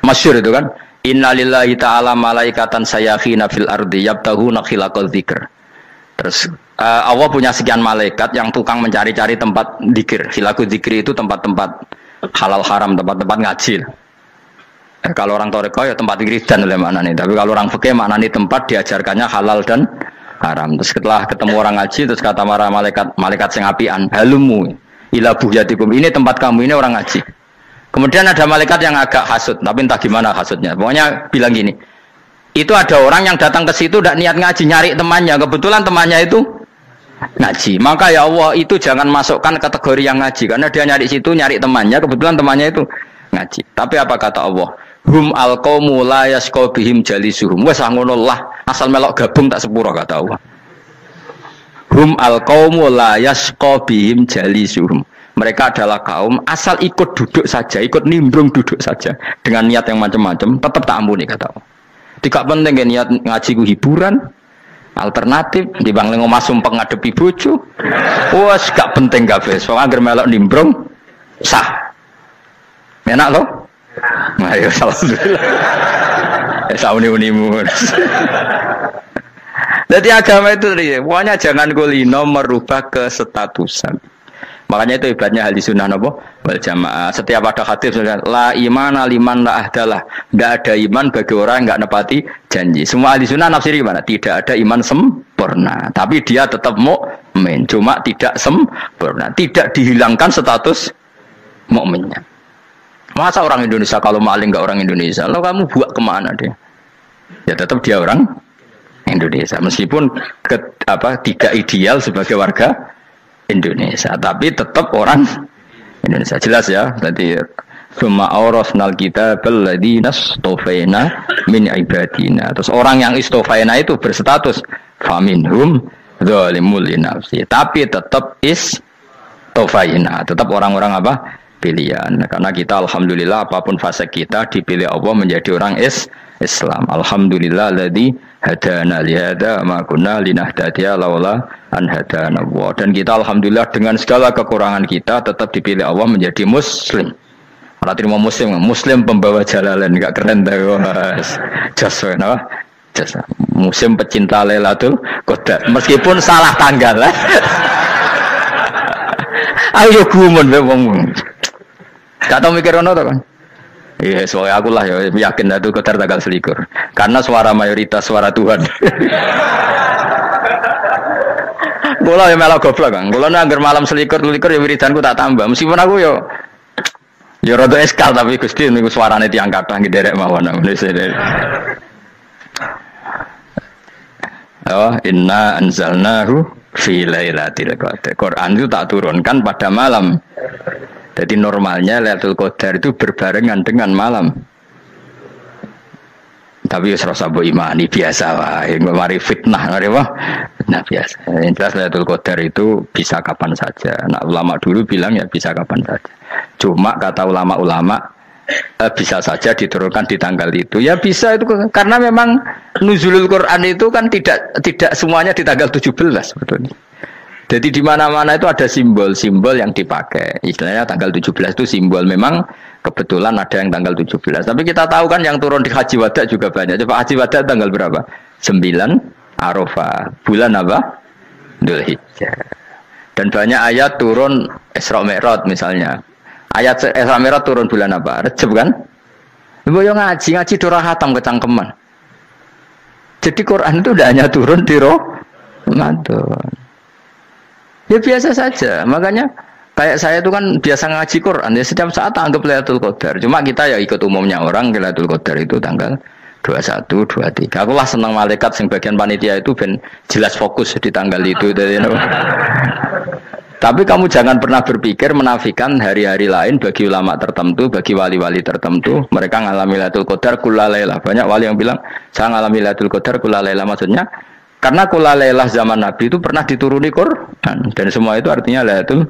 Masyhur itu kan. Innalillahi ta'ala malaikatan sayakhina fil ardi yabtahuna khilaqal dzikr. Terus Allah punya sekian malaikat yang tukang mencari-cari tempat dzikir. Khilaqul dzikri itu tempat-tempat halal haram, tempat-tempat ngaji. Kalau orang thariqah ya tempat wiridan oleh maknane. Tapi kalau orang fikih maknane tempat diajarkannya halal dan haram. Terus setelah ketemu orang ngaji terus kata para malaikat sing apian, halumu ila buhyatikum. Ini tempat kamu, ini orang ngaji. Kemudian ada malaikat yang agak hasud, tapi entah gimana hasudnya. Pokoknya bilang gini, itu ada orang yang datang ke situ tidak niat ngaji, nyari temannya. Kebetulan temannya itu ngaji. Maka ya Allah itu jangan masukkan kategori yang ngaji, karena dia nyari situ, nyari temannya. Kebetulan temannya itu ngaji. Tapi apa kata Allah? Hum alqaumu la yasqa bihim jalisuhum. Wes ngono lah, asal melok gabung tak sepuro kata Allah. Hum alqaumu la yasqa bihim jalisuhum. Mereka adalah kaum asal ikut duduk saja, ikut nimbrung duduk saja dengan niat yang macam-macam, tetap tak ampuni kata Allah. Tidak penting ya niat ngaji ku hiburan, alternatif di bang lengo masum pengadepi bojo. Wes gak penting kabeh. Soale anggere melok nimbrung sah. Enak loh? Nah, ya alhamdulillah. Sauni-unimu. Jadi agama itu pokoknya jangan kulino merubah kesestatusan. Makanya itu hebatnya ahli sunnah nopo wal jamaah. Setiap ada hadis la iman liman la ahdalah. Tidak ada iman bagi orang yang enggak nepati janji. Semua ahli sunnah nafsiri gimana? Tidak ada iman sempurna, tapi dia tetap mukmin. Cuma tidak sempurna, tidak dihilangkan status mukminnya. Masa orang Indonesia kalau maling enggak orang Indonesia? Lalu kamu buat kemana dia? Ya tetap dia orang Indonesia. Meskipun tidak ideal sebagai warga Indonesia, tapi tetap orang Indonesia. Jelas ya. Tadi summa aurasnal kitabal ladzina istofaina min ibadina. Terus orang yang istofaina itu berstatus faminhum zalimul linafsi. Tapi tetap istofaina, tetap orang-orang apa? Pilihan. Karena kita alhamdulillah apapun fase kita dipilih Allah menjadi orang Islam. Alhamdulillah alladzi hadana li hadza ma kunna linahtadiya laula an hadana Allah. Dan kita alhamdulillah dengan segala kekurangan kita tetap dipilih Allah menjadi muslim. Ora terima muslim pembawa jalalain, enggak keren ta Mas. Jas no. Jas musim pecinta Lailatul Qadar meskipun salah tanggal. Ayo gumun wae wong. Gak tau mikir ono to kan. Iya, soalnya aku lah ya yakin Lailatul Qadar tanggal 21. Karena suara mayoritas suara Tuhan. Kula ya melok goblok kan. Kula nek anggar malam 21 ya wiridanku tak tambah. Meskipun aku ya rada eskal tapi Gusti niku suarane tiyang kathah nderek mawon. Oh, inna anzalnahu fi lailatul qadar. Quran itu tak turunkan pada malam. Jadi normalnya Lailatul Qadar itu berbarengan dengan malam. Tapi wis rasa mbok imani biasa wae, mari fitnah, mari wah. Nah biasa. Yang jelas Lailatul Qadar itu bisa kapan saja. Nah, ulama dulu bilang ya bisa kapan saja. Cuma kata ulama-ulama bisa saja diturunkan di tanggal itu. Ya bisa itu karena memang nuzulul Quran itu kan tidak semuanya di tanggal 17 sebetulnya. Jadi di mana-mana itu ada simbol-simbol yang dipakai. Istilahnya tanggal 17 itu simbol, memang kebetulan ada yang tanggal 17. Tapi kita tahu kan yang turun di Haji Wada juga banyak. Coba Haji Wada tanggal berapa? 9 Arafah. Bulan apa? Dzulhijjah. Dan banyak ayat turun Isra Mi'raj misalnya. Ayat Isra Mi'raj turun bulan apa? Rejab kan? Ibu yang ngaji dora hatam kecangkeman. Jadi Quran itu tidak hanya turun di Ramadan. Ya biasa saja, makanya kayak saya itu kan biasa ngaji Quran ya setiap saat anggap Lailatul Qadar. Cuma kita ya ikut umumnya orang Lailatul Qadar itu tanggal 21, 23. Aku lah senang malaikat yang bagian panitia itu ben jelas fokus di tanggal itu. Tapi kamu jangan pernah berpikir menafikan hari-hari lain bagi ulama tertentu, bagi wali-wali tertentu. Mereka ngalami Lailatul Qadar kulalailah. Banyak wali yang bilang saya ngalami Lailatul Qadar kulalailah, maksudnya karena kulalailah zaman Nabi itu pernah dituruni Quran dan semua itu artinya Lailatul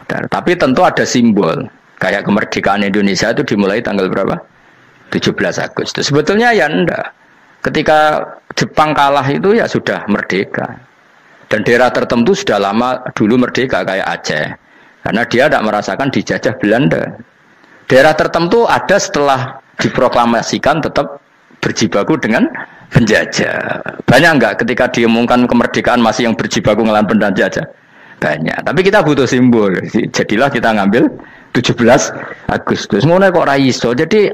Qadar. Tapi tentu ada simbol. Kayak kemerdekaan Indonesia itu dimulai tanggal berapa? 17 Agustus. Sebetulnya ya enggak. Ketika Jepang kalah itu ya sudah merdeka. Dan daerah tertentu sudah lama dulu merdeka kayak Aceh. Karena dia tidak merasakan dijajah Belanda. Daerah tertentu ada setelah diproklamasikan tetap berjibaku dengan penjajah. Banyak enggak ketika diumumkan kemerdekaan masih yang berjibaku ngelawan penjajah? Banyak. Tapi kita butuh simbol. Jadilah kita ngambil 17 Agustus. Ngono kok ra iso. Jadi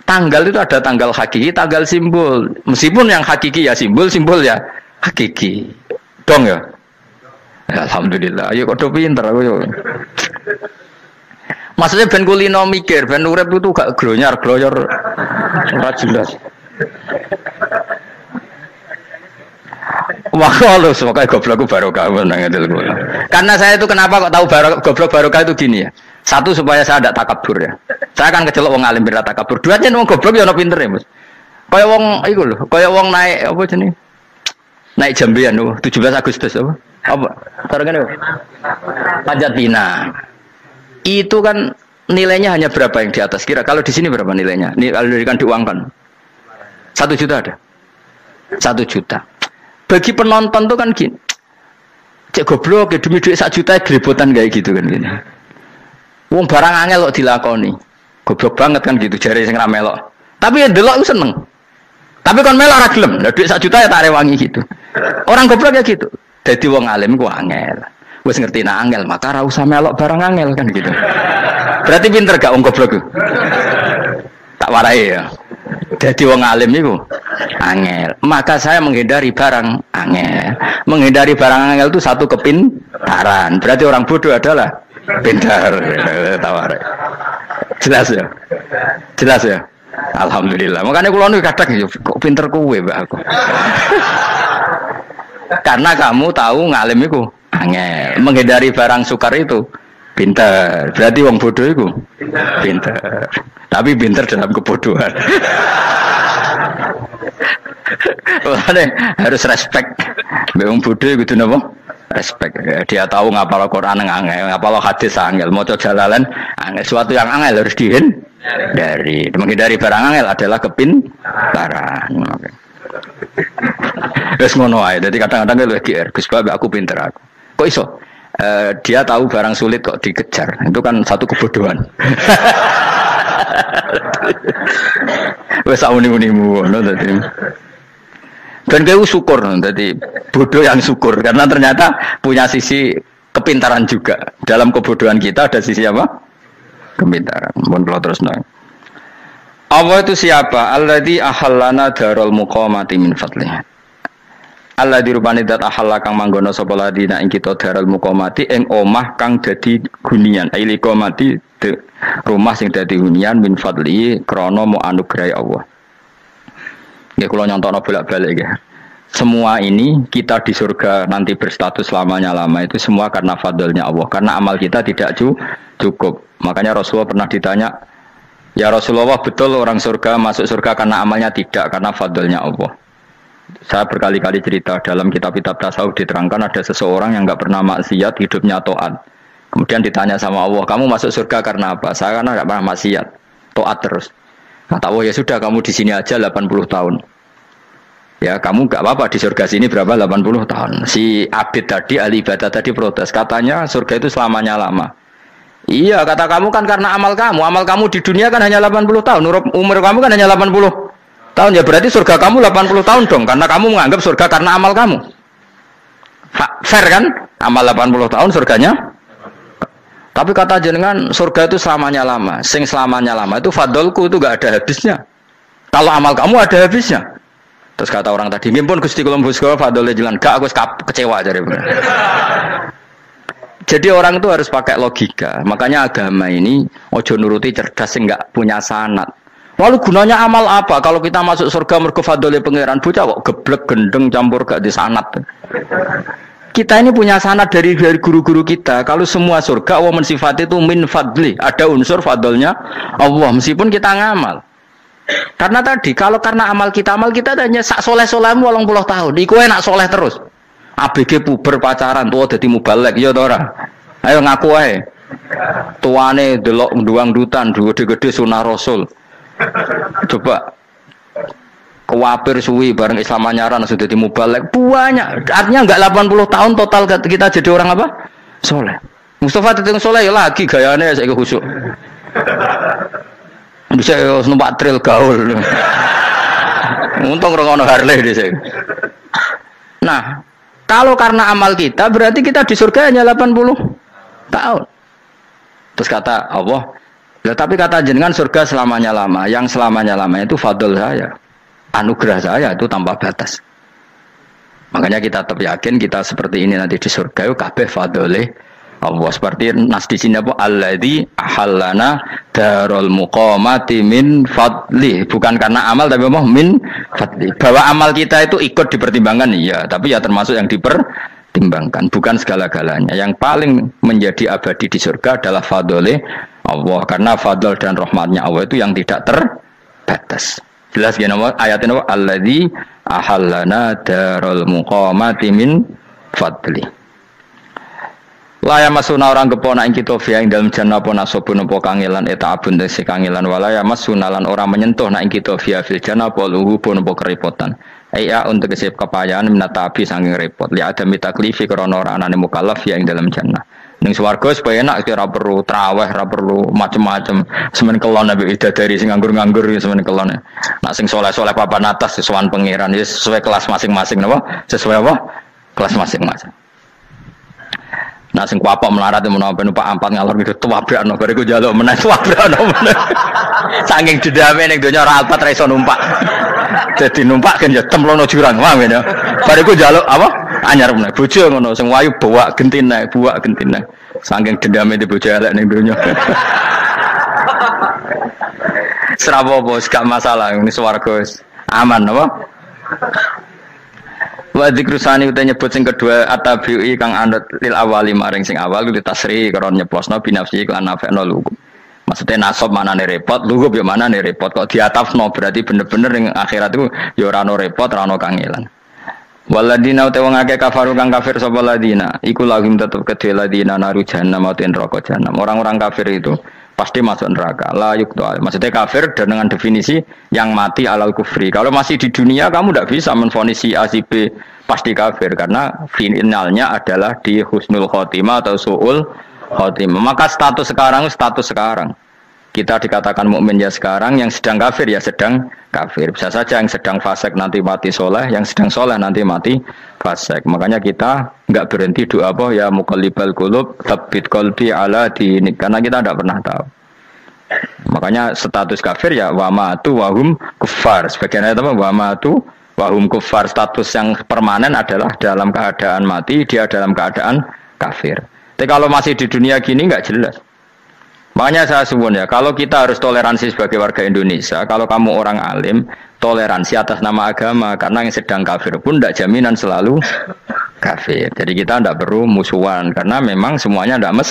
tanggal itu ada tanggal hakiki, tanggal simbol. Meskipun yang hakiki ya simbol, simbol ya hakiki. Dong ya? Alhamdulillah. Ayo kok pinter aku yo. Maksudnya ben kulino mikir, ben urip itu gak glonyar-glonyor ora jelas. Wah, kalau semoga goblokku barokah menanggatil gue. Karena saya itu kenapa kok tahu goblok barokah itu gini ya. Satu supaya saya tidak takabur ya. Saya akan kecelok wong alim berat takabur. Dua aja wong goblok ya ono pinter ya, Mas. Kaya wong iku lho, kaya wong naik apa jenenge? Naik jambian lho, 17 Agustus apa? Apa? Tarengane. Panjat Pinang. Itu kan nilainya hanya berapa yang di atas? Kira kalau di sini berapa nilainya? Kalau diberikan diuangkan. 1 juta ada. 1 juta. Bagi penonton tuh kan gini. Cek goblok ya demi duit 1 juta geribotan kayak gitu kan gini. Wong barang angel kok dilakoni. Goblok banget kan gitu jare sing ra melok. Tapi ya delok ku seneng. Tapi kon melok ora gelem. Lah duit 1 juta ya tak rewangi gitu. Orang goblok ya gitu. Dadi wong alim ku angel. Wis ngerti nak angel maka ora usah melok barang angel kan gitu. Berarti pinter gak wong goblok ku? Tak warai ya. Jadi wong alim itu angel. Maka saya menghindari barang angel. Menghindari barang angel itu satu kepintaran. Berarti orang bodoh adalah pintar. Tawar. Jelas ya. Jelas ya. Alhamdulillah. Makanya kula nu kadang kok pinter kowe mbak aku. Karena kamu tahu ngalim itu angel. Menghindari barang sukar itu pintar. Berarti wong bodoh itu pintar. Tapi pintar dalam kebodohan. Harus respect. Wong bodoh itu napa? Respect. Dia tahu ngapal Quran angel, ngapal hadis angel, maca jalalan angel. Suatu yang angel harus menghindari barang angel adalah kepintaran. Wes ngono ae. Dadi kadang-kadang lu GR, Gus Bab aku pinter aku. Kok iso? Dia tahu barang sulit kok dikejar. Itu kan satu kebodohan. Wes uni-unimu ngono dadi. Dan kau syukur dadi bodoh yang syukur karena ternyata punya sisi kepintaran juga. Dalam kebodohan kita ada sisi apa? Kepintaran. Mohon kalau terus nang. Allah itu siapa? Alladzi ahallana darul muqamati min fadlihi. Alladzi rupane dat ahalla kang manggono sapa ladina ing kita darul muqamati ing omah kang dadi hunian. Ai liqamati rumah sing dadi hunian min fadlihi krana mu anugrahi Allah. Nggih kula nyontokno bolak-balik nggih. Semua ini kita di surga nanti berstatus lamanya-lama itu semua karena fadlnya Allah. Karena amal kita tidak cukup. Makanya Rasulullah pernah ditanya, ya Rasulullah betul orang surga masuk surga karena amalnya tidak, karena fadlnya Allah. Saya berkali-kali cerita dalam kitab-kitab tasawuf diterangkan ada seseorang yang enggak pernah maksiat, hidupnya taat. Kemudian ditanya sama Allah, kamu masuk surga karena apa? Saya karena enggak pernah maksiat, taat terus. Kata Allah, ya sudah kamu di sini aja 80 tahun. Ya kamu enggak apa-apa di surga sini berapa 80 tahun. Si Abid tadi, ahli ibadah tadi protes, katanya surga itu selamanya lama. Iya, kata kamu kan karena amal kamu di dunia kan hanya 80 tahun, umur kamu kan hanya 80 tahun, ya berarti surga kamu 80 tahun dong, karena kamu menganggap surga karena amal kamu. Fair kan? Amal 80 tahun surganya. Tapi kata jenengan surga itu selamanya lama, sing selamanya lama itu fadolku itu gak ada habisnya. Kalau amal kamu ada habisnya. Terus kata orang tadi, ngimpun Gusti kula mbusga fadole jalan, gak aku kecewa jare. Jadi orang itu harus pakai logika. Makanya agama ini ojo nuruti cerdas sing enggak punya sanad. Lalu gunanya amal apa? Kalau kita masuk surga mergo fadhole pangeran, bocah kok geblek gendeng campur gak di sanad. Kita ini punya sanad dari guru-guru kita. Kalau semua surga Allah mensifati itu min fadli, ada unsur fadlnya Allah meskipun kita ngamal. Karena tadi kalau karena amal kita hanya sak soleh-solehmu 80 tahun. Iku enak soleh terus. ABG puber pacaran tua dadi mubalek ya ta ora. Ayo ngaku ae. Tuane delok nduang dutan gede-gede sunah Rasul. Coba kewapir suwi bareng Islam anyaran sudah dadi mubalek banyak. Artinya enggak 80 tahun total kita jadi orang apa? Soleh. Mustafa teteng soleh ya lagi gayane saiki khusuk. Bisa numpak trail gaul. Untung ora ono Harley dhisik. Nah, kalau karena amal kita, berarti kita di surga hanya 80 tahun. Terus kata Allah, ya, tapi kata jenengan surga selamanya lama. Yang selamanya lama itu fadl saya. Anugerah saya itu tanpa batas. Makanya kita tetap yakin kita seperti ini nanti di surga itu kabeh fadlih Allah. Seperti nas di sini apa? Alladzi ahallana darul muqamati min fadli. Bukan karena amal tapi apa? Min fadli. Bahwa amal kita itu ikut dipertimbangkan iya, tapi ya termasuk yang dipertimbangkan, bukan segala-galanya. Yang paling menjadi abadi di surga adalah fadlih Allah, karena fadl dan rahmatnya Allah itu yang tidak terbatas. Jelas ya nama ayatnya apa? Alladzi ahallana darul muqamati min fadli. Laya masuna orang kepona ing kita via ing dalam jannah apa nasobun apa kangelan eta abun desi kangelan walaya masuna lan orang menyentuh nak ing kita via fil jannah apa luhu pun apa kerepotan iya untuk kesip kepayahan minata api saking repot li ada mitaklifi karena orang anane mukallaf via ing dalam jannah ning swarga supaya enak ora perlu traweh ora perlu macem-macem semen kelon nabi dari sing nganggur-nganggur semen kelon nak sing soleh-soleh papan atas sesuai pangeran sesuai kelas masing-masing napa sesuai apa kelas masing-masing. Nah sing kuapok melarat menawa numpak ampat ngalor gitu tuwabrakno bariku njaluk meneh tuwabrakno meneh. Saking dendame ning donya ora alpat ra iso numpak. Dadi numpak kan ya templono jurang wae ya. Bariku njaluk apa? Anyar meneh. Bojo ngono sing wayu buak gentine. Saking dendame di bojo elek ning donya. Serapo bos gak masalah ini swarga aman apa? Wa dzikrusani uta nyebut sing kedua atabi'i kang anut lil awali maring sing awal kudu tasri karo nyeposno binafsi lan nafekno lugu. Maksudnya nasab manane repot, lugu yo manane repot kok diatafno berarti bener-bener ning akhirat itu ya ora ono repot, ora ono kangelan. Waladina uta wong akeh kafaru kang kafir sapa ladina, iku lahum tetep kedhe ladina naru jahannam aten neraka jahannam. Orang-orang kafir itu pasti masuk neraka. La yuqtal. Maksudnya kafir dan dengan definisi yang mati alal kufri. Kalau masih di dunia kamu tidak bisa menvonis si A si B pasti kafir karena finalnya adalah di husnul khotimah atau suul khotimah. Maka status sekarang. Kita dikatakan mukmin ya sekarang, yang sedang kafir ya sedang kafir. Bisa saja yang sedang fasik nanti mati soleh, yang sedang soleh nanti mati fasik. Makanya kita nggak berhenti doa apa ya muqallibal qulub tsabbit qalbi ala dinik, karena kita tidak pernah tahu. Makanya status kafir ya wa matu wa hum kuffar. Sebagian ayat apa wa matu wa hum kuffar, status yang permanen adalah dalam keadaan mati, dia dalam keadaan kafir. Tapi kalau masih di dunia gini nggak jelas. Makanya saya suwun ya, kalau kita harus toleransi sebagai warga Indonesia, kalau kamu orang alim, toleransi atas nama agama, karena yang sedang kafir pun tidak jaminan selalu kafir. Jadi kita tidak perlu musuhan, karena memang semuanya tidak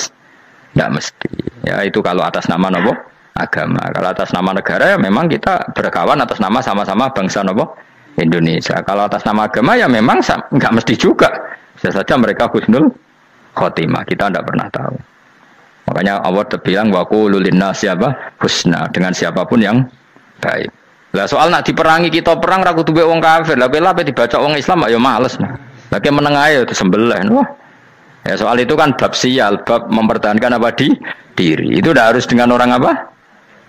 mesti. Ya itu kalau atas nama nopo agama, kalau atas nama negara ya memang kita berkawan atas nama sama-sama bangsa nopo Indonesia. Kalau atas nama agama ya memang nggak mesti juga. Bisa saja mereka husnul khotimah, kita tidak pernah tahu. Makanya Allah terbilang wa qulu linnasi siapa husna, dengan siapapun yang baik. Lah soal nak diperangi kita perang ra kudu wong kafir. Lah bela dibaca wong Islam ya males. Lagi meneng ae disembelih. Wah. Ya soal itu kan bab sial, bab mempertahankan apa diri. Itu udah harus dengan orang apa?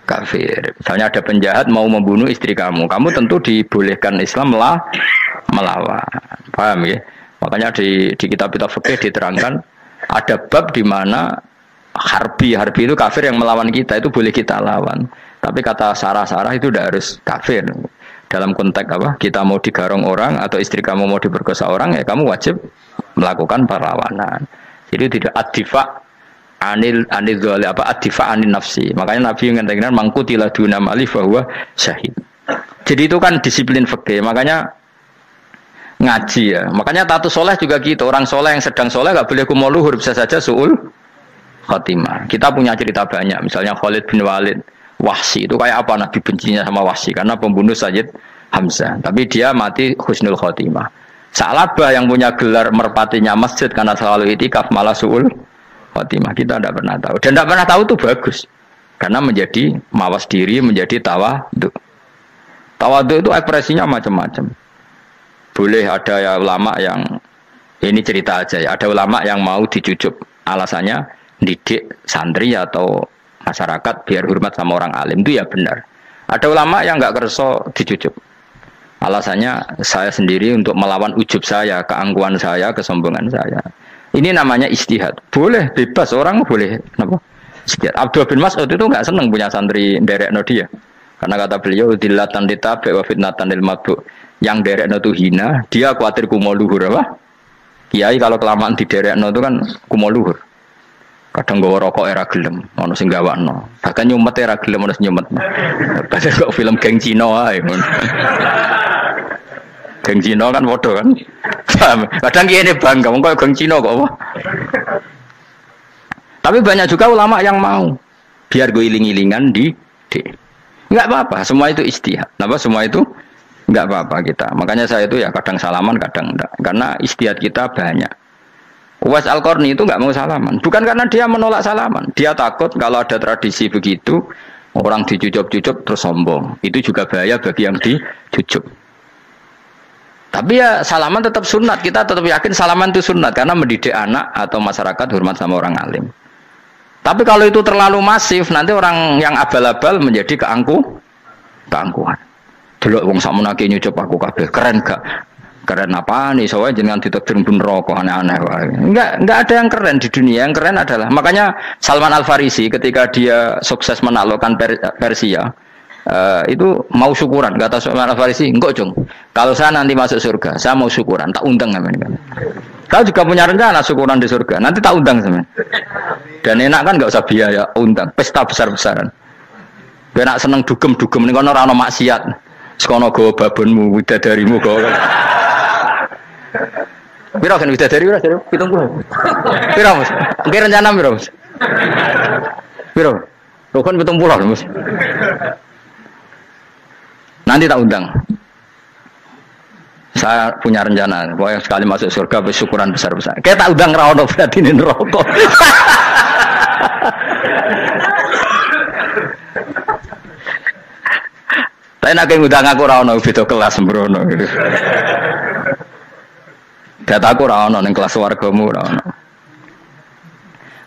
Kafir. Misalnya ada penjahat mau membunuh istri kamu tentu dibolehkan Islam melawan. Paham ya? Makanya di kitab-kitab fikih diterangkan ada bab di mana harbi itu kafir yang melawan kita, itu boleh kita lawan. Tapi kata sarah-sarah itu udah harus kafir. Dalam konteks apa? Kita mau digarong orang atau istri kamu mau diperkosa orang, ya kamu wajib melakukan perlawanan. Jadi tidak adifa anil dzali apa adifa anil nafsi. Makanya Nabi mengatakan mangkutila duna mali bahwa syahid. Jadi itu kan disiplin fikih. Makanya ngaji ya. Makanya tatus soleh juga gitu. Orang soleh yang sedang soleh nggak boleh kumuluhur, bisa saja suul khotimah. Kita punya cerita banyak, misalnya Khalid bin Walid, Wahsy itu kayak apa Nabi bencinya sama Wahsy karena pembunuh Sayyid Hamzah, tapi dia mati husnul khotimah. Sa'labah yang punya gelar merpatinya masjid karena selalu itikaf malah suul khotimah. Kita tidak pernah tahu, dan tidak pernah tahu itu bagus karena menjadi mawas diri, menjadi tawadhu. Tawadhu itu ekspresinya macam-macam. Boleh ada ya ulama yang ini cerita aja ya, ada ulama yang mau dicucup, alasannya didik santri atau masyarakat biar hormat sama orang alim, itu ya benar. Ada ulama yang nggak kerso dicucup, alasannya saya sendiri untuk melawan ujub saya, keangkuhan saya, kesombongan saya. Ini namanya istihad, boleh bebas, orang boleh kenapa? Istihad. Abdullah bin Mas'ud itu nggak senang punya santri derekno dia, karena kata beliau dilatan ditabe wa fitnatan lil mabuk, yang derekno itu hina, dia khawatir kumo luhur apa? Kiai kalau kelamaan di derekno itu kan kumo luhur. Kadang gawa rokok era gelem, ono sing gawakno. Bahkan nyumet era gelem ono nyumet. Padahal kok film geng Cina ae. Geng Cina kan padha kan. Kadang kene bangga wong kok geng Cina kok apa. Tapi banyak juga ulama yang mau biar gue iling-ilingan di. Enggak apa-apa, semua itu istihad. Napa semua itu enggak apa-apa kita. Makanya saya itu ya kadang salaman, kadang enggak. Karena istihad kita banyak. Uwais Al-Qarni itu nggak mau salaman, bukan karena dia menolak salaman, dia takut kalau ada tradisi begitu orang dicucup-cucup terus sombong, itu juga bahaya bagi yang dicucup. Tapi ya salaman tetap sunat, kita tetap yakin salaman itu sunat karena mendidik anak atau masyarakat hormat sama orang alim. Tapi kalau itu terlalu masif, nanti orang yang abal-abal menjadi keangkuhan. Delok wong sakmenake nyucup aku kabeh, keren gak? Keren apa nih? Soalnya jangan ditakdir pun rokok aneh-aneh. Enggak ada yang keren di dunia. Yang keren adalah makanya Salman Al Farisi ketika dia sukses menaklukkan Persia, itu mau syukuran. Kata Salman Al Farisi, enggak Jung. Kalau saya nanti masuk surga, saya mau syukuran. Tak undang namanya. Kau juga punya rencana syukuran di surga. Nanti tak undang sama. Dan enak kan nggak usah biaya undang. Pesta besar-besaran. Biar nak seneng dugem-dugem. Ini kan orang maksiat. Sekono go babonmu, widadarimu go. Piro kan widadari ora jare 70. Piro Mas? Nggih rencana piro Mas? Piro? Rokon 70 Mas. Nanti tak undang. Saya punya rencana, pokoknya sekali masuk surga bersyukuran besar-besar. Kayak tak undang ra ono berarti ning neraka. Saya nak ngundang aku ra ono beda kelas sembrono. Data aku ra ono ning kelas wargamu ra ono.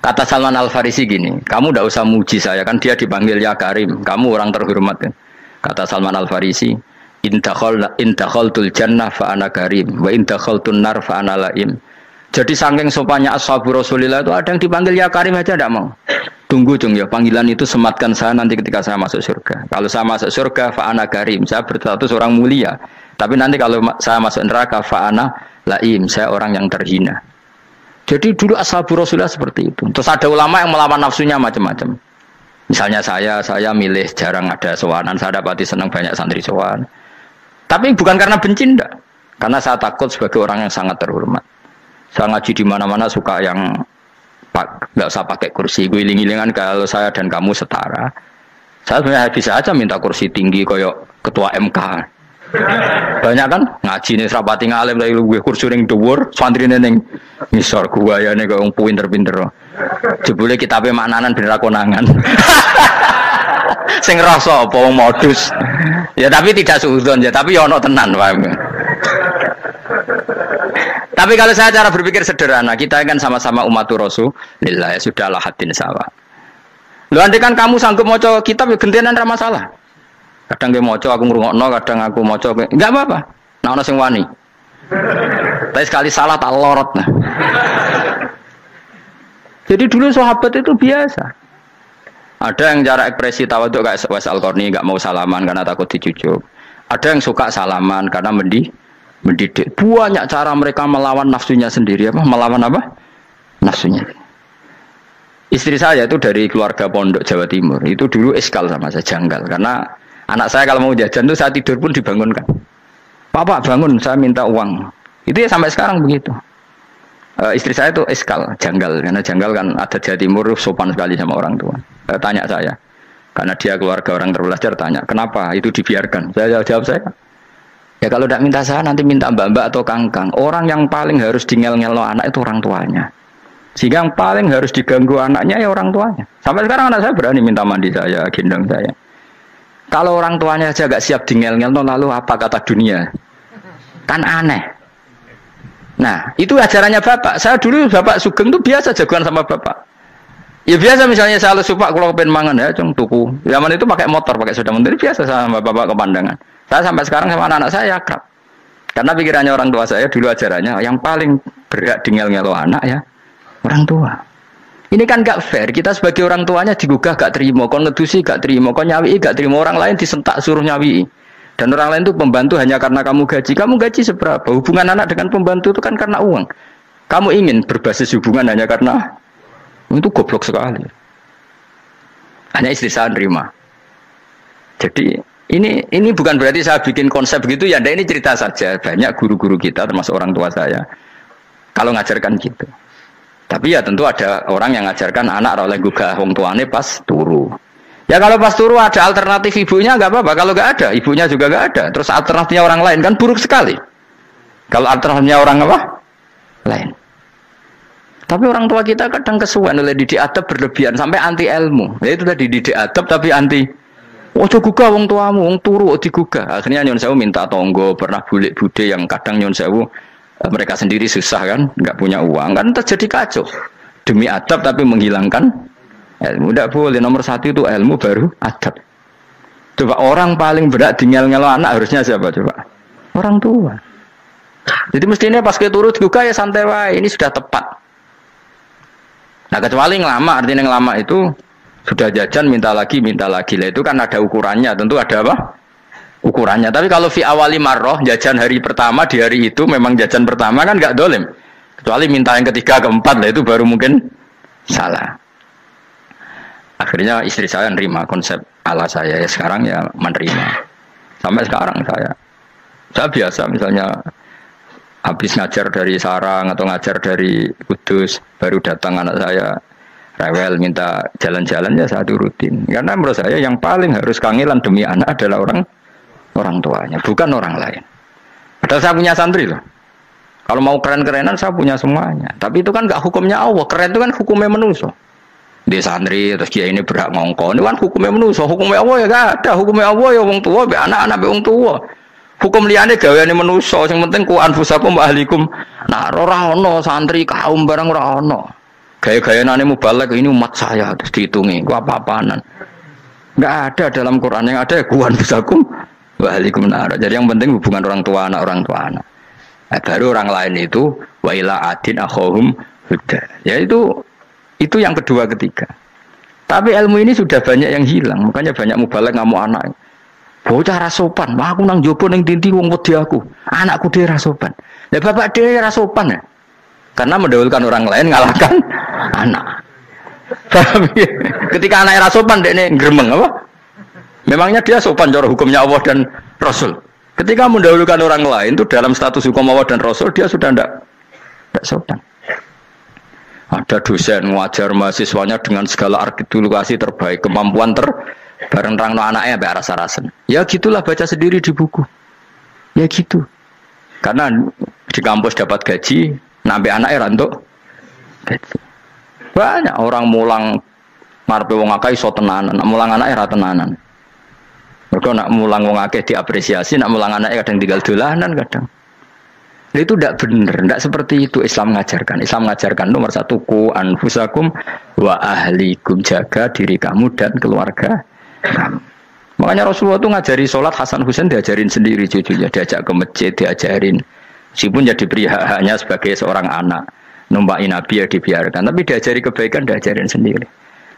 Kata Salman Al-Farisi gini, kamu tidak usah muji saya, kan dia dipanggil ya Karim, kamu orang terhormat. Kata Salman Al-Farisi, in dakhaltul jannah fa ana karim, wa in dakhaltun nar fa ana laim. Jadi saking sopannya ashabu Rasulillah itu ada yang dipanggil ya Karim aja tidak mau. Tunggu cung ya, panggilan itu sematkan saya nanti ketika saya masuk surga. Kalau saya masuk surga fa ana karim, saya berstatus orang mulia. Tapi nanti kalau saya masuk neraka fa ana laim, saya orang yang terhina. Jadi dulu ashabu Rasulullah seperti itu. Terus ada ulama yang melawan nafsunya macam-macam. Misalnya saya milih jarang ada sowanan, saya dapati senang banyak santri sowan. Tapi bukan karena benci enggak. Karena saya takut sebagai orang yang sangat terhormat. Saya ngaji di mana-mana suka yang enggak usah pakai kursi, guling-gilingan kalau saya dan kamu setara. Saya sebenarnya bisa aja minta kursi tinggi koyok ketua MK. Banyak kan ngaji nih serapati ngalim dari gue kursi ning dhuwur santri ning ngisor guayane kok wong pinter-pinter. Jebule kitabe maknanan bener konangan. Sing rasa apa wong modus. Ya tapi tidak suudzon ya, tapi ya ono tenan paham. Tapi kalau saya cara berpikir sederhana, kita kan sama-sama umatur Rasulillah, ya sudahlah hadin sawa. Lho andai kan kamu sanggup maca kitab ya gentenan ra masalah. Kadang dia moco aku ngrungokno, kadang aku moco enggak apa-apa. Nah ono sing wani. Tapi sekali salah tak lorot nah. Jadi dulu sahabat itu biasa. Ada yang cara ekspresi tawadhu kayak Wais Al-Qarni enggak mau salaman karena takut dicucuk. Ada yang suka salaman karena mendidik. Banyak cara mereka melawan nafsunya sendiri apa? Melawan apa? Nafsunya. Istri saya itu dari keluarga pondok Jawa Timur. Itu dulu iskal sama saya, janggal karena anak saya kalau mau jajan tuh saat tidur pun dibangunkan. Papa bangun, saya minta uang. Itu ya sampai sekarang begitu. Istri saya itu iskal, janggal. Karena janggal kan ada Jawa Timur sopan sekali sama orang tua. Tanya saya. Karena dia keluarga orang terpelajar, tanya. Kenapa itu dibiarkan? Saya jawab saya. Ya kalau tidak minta saya, nanti minta mbak-mbak atau kangkang. Orang yang paling harus dingel-ngelo anak itu orang tuanya. Sehingga yang paling harus diganggu anaknya ya orang tuanya. Sampai sekarang anak saya berani minta mandi saya, gendong saya. Kalau orang tuanya saja gak siap dingel-ngel, lalu apa kata dunia? Kan aneh. Nah, itu ajarannya bapak. Saya dulu bapak Sugeng itu biasa jagoan sama bapak. Ya biasa misalnya saya lupa kalau pengen mangan ya, cung tuku. Zaman itu pakai motor, pakai sepeda motor biasa sama bapak ke pandangan. Saya sampai sekarang sama anak-anak saya akrab. Karena pikirannya orang tua saya dulu ajarannya yang paling berhak dingel-ngelo anak ya orang tua. Ini kan gak fair, kita sebagai orang tuanya digugah gak terima, kon ngedusi gak terima, kon nyawi gak terima, orang lain disentak suruh nyawi. Dan orang lain itu pembantu hanya karena kamu gaji seberapa? Hubungan anak dengan pembantu itu kan karena uang. Kamu ingin berbasis hubungan hanya karena itu goblok sekali. Hanya istri saya nerima. Jadi ini bukan berarti saya bikin konsep begitu ya, ini cerita saja. Banyak guru-guru kita termasuk orang tua saya kalau ngajarkan gitu. Tapi ya tentu ada orang yang ngajarkan anak oleh gugah wong tuane pas turu. Ya kalau pas turu ada alternatif ibunya nggak apa-apa. Kalau nggak ada, ibunya juga nggak ada. Terus alternatifnya orang lain kan buruk sekali. Kalau alternatifnya orang apa? Lain. Tapi orang tua kita kadang kesuwen oleh didik adab berlebihan sampai anti ilmu. Ya itu tadi didik adab tapi anti. Ojo gugah wong tuamu, wong turu digugah. Akhirnya nyon sewu minta tonggo, pernah bulik bude yang kadang nyon sewu mereka sendiri susah kan, nggak punya uang kan terjadi kacau. Demi adab tapi menghilangkan ilmu. Tidak boleh, nomor satu itu ilmu baru adab. Coba orang paling berat dingel-ngelo anak harusnya siapa coba? Orang tua. Jadi mestinya pas ke turu digugah ya santai wae, ini sudah tepat. Nah kecuali ngelama, artinya ngelama itu sudah jajan minta lagi lah itu kan ada ukurannya, tentu ada apa? Ukurannya. Tapi kalau fi awali marroh jajan hari pertama di hari itu memang jajan pertama kan nggak dolim. Kecuali minta yang ketiga keempat lah itu baru mungkin salah. Akhirnya istri saya nerima konsep ala saya ya sekarang ya menerima. Sampai sekarang saya biasa misalnya habis ngajar dari Sarang atau ngajar dari Kudus baru datang anak saya rewel minta jalan-jalan ya saya turutin. Karena menurut saya yang paling harus kangelan demi anak adalah orang tuanya, bukan orang lain. Padahal saya punya santri loh. Kalau mau keren-kerenan saya punya semuanya. Tapi itu kan nggak hukumnya Allah. Keren itu kan hukumnya manusia. Di santri terus dia ini berhak ngongkon. Ini kan hukumnya manusia, hukumnya Allah ya gak ada, hukumnya Allah ya wong tua, be anak-anak be wong tua. Hukum liyane gaweane manusia, sing penting ku anfusakum wa ahlikum. Nah, ora ono santri kaum barang ora ono. Gaya-gayanane mubalek ini umat saya terus dihitungi, ku apa-apaanan. Enggak ada dalam Quran, yang ada ya ku anfusakum wa ahlikum nar. Jadi yang penting hubungan orang tua anak. Nah, baru orang lain itu wa ila adin akhahum huda. Ya itu yang kedua ketiga. Tapi ilmu ini sudah banyak yang hilang, makanya banyak mubalek ngamuk anak. Bocah ra sopan, wah aku nang jopo ning tinti wong wedi aku. Anakku dhewe ra sopan. Lah bapak dhewe ra sopan ya. Karena mendahulukan orang lain ngalahkan anak. Ketika anak ra sopan dekne gremeng apa? Memangnya dia sopan cara hukumnya Allah dan Rasul. Ketika mendahulukan orang lain itu dalam status hukum Allah dan Rasul dia sudah tidak sopan. Ada dosen ngajar mahasiswanya dengan segala artikulasi terbaik, kemampuan bareng rangno anaknya sampai rasa-rasen. Ya gitulah baca sendiri di buku. Ya gitu. Karena di kampus dapat gaji, nampe anaknya rantuk gaji. Banyak orang mulang ngarepe wong akeh iso tenanan, nak mulang anaknya ra tenanan. Mergo nak mulang wong akeh diapresiasi, nak mulang anaknya kadang tinggal dolanan kadang. Itu tidak benar, tidak seperti itu Islam mengajarkan. Islam mengajarkan nomor satu ku anfusakum wa ahlikum, jaga diri kamu dan keluarga kamu. Makanya Rasulullah itu ngajari sholat, Hasan Husain diajarin sendiri cucunya, diajak ke masjid, diajarin. Meskipun jadi beri hak-haknya sebagai seorang anak, numpaki Nabi ya dibiarkan, tapi diajari kebaikan diajarin sendiri.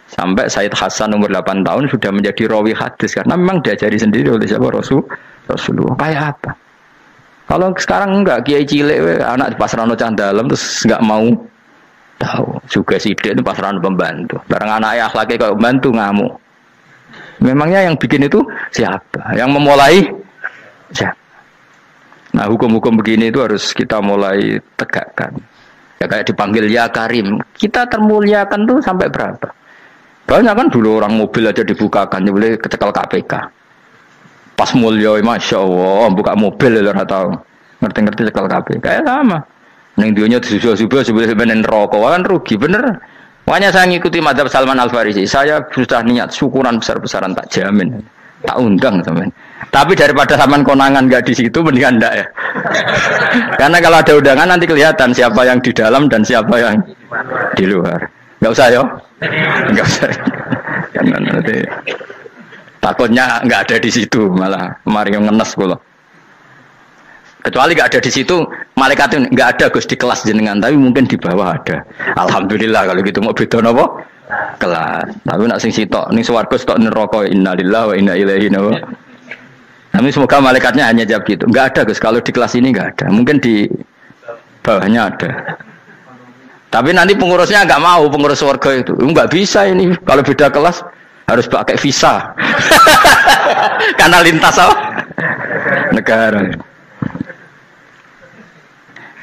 Sampai Sayyid Hasan umur 8 tahun sudah menjadi rawi hadis karena memang diajari sendiri oleh siapa Rasulullah. Kayak apa? Kalau sekarang enggak, kiai cilik anak di pasrano cah dalem terus enggak mau tahu. Juga sidik itu pasrano pembantu. Barang anaknya akhlaknya kayak pembantu ngamuk. Memangnya yang bikin itu siapa? Yang memulai siapa? Nah, hukum-hukum begini itu harus kita mulai tegakkan. Ya kayak dipanggil ya Karim. Kita termuliakan tuh sampai berapa? Banyak kan dulu orang mobil aja dibukakan, dia boleh kecekel KPK. Pas mulia, masya Allah, buka mobil ya tahu, ngerti-ngerti cekal KPK. Kayak sama. Neng dunia disusul-susul sebelum rokok kan rugi bener. Makanya saya ngikuti mazhab Salman Al Farisi. Saya sudah niat syukuran besar-besaran tak jamin, tak undang teman. Tapi daripada saman konangan nggak di situ, mendingan enggak ya. Karena kalau ada undangan nanti kelihatan siapa yang di dalam dan siapa yang di luar. Nggak usah yo, nggak usah. Karena nanti takutnya nggak ada di situ, malah mari yang ngenes kula. Kecuali nggak ada di situ, malaikat itu nggak ada Gus di kelas jenengan, tapi mungkin di bawah ada. Alhamdulillah kalau gitu mau beda napa? Kelas. Tapi nak sing sitok ning swarga sitok neraka, innalillahi wa inna ilaihi raji'un. Tapi semoga malaikatnya hanya jawab gitu. Nggak ada Gus, kalau di kelas ini nggak ada. Mungkin di bawahnya ada. Tapi nanti pengurusnya nggak mau, pengurus swarga itu. Nggak bisa ini, kalau beda kelas harus pakai visa. Karena lintas apa? Negara.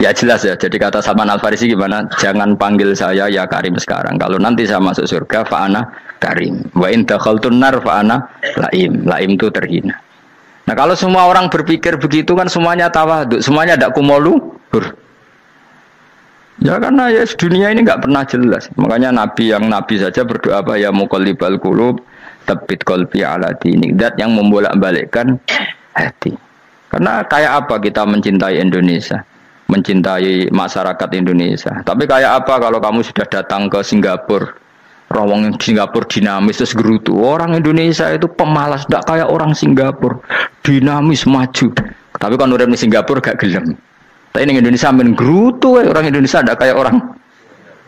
Ya jelas ya, jadi kata Salman Al Farisi gimana? Jangan panggil saya ya Karim sekarang. Kalau nanti saya masuk surga, fa'ana Karim. Wa in dakhaltun nar fa'ana Laim. Laim itu terhina. Nah kalau semua orang berpikir begitu kan semuanya tawadhu, semuanya ada kumoluhur. Ya karena ya dunia ini nggak pernah jelas. Makanya Nabi saja berdoa apa ya muqallibal qulub tsabbit qalbi ala dinik. Dat yang membolak-balikkan hati. Karena kayak apa kita mencintai Indonesia, mencintai masyarakat Indonesia. Tapi kayak apa kalau kamu sudah datang ke Singapura, rawang Singapura dinamis terus gerutu. Orang Indonesia itu pemalas, tidak kayak orang Singapura, dinamis maju. Tapi kan orang di Singapura gak gelem. Tapi di Indonesia men gerutu, orang Indonesia tidak kayak orang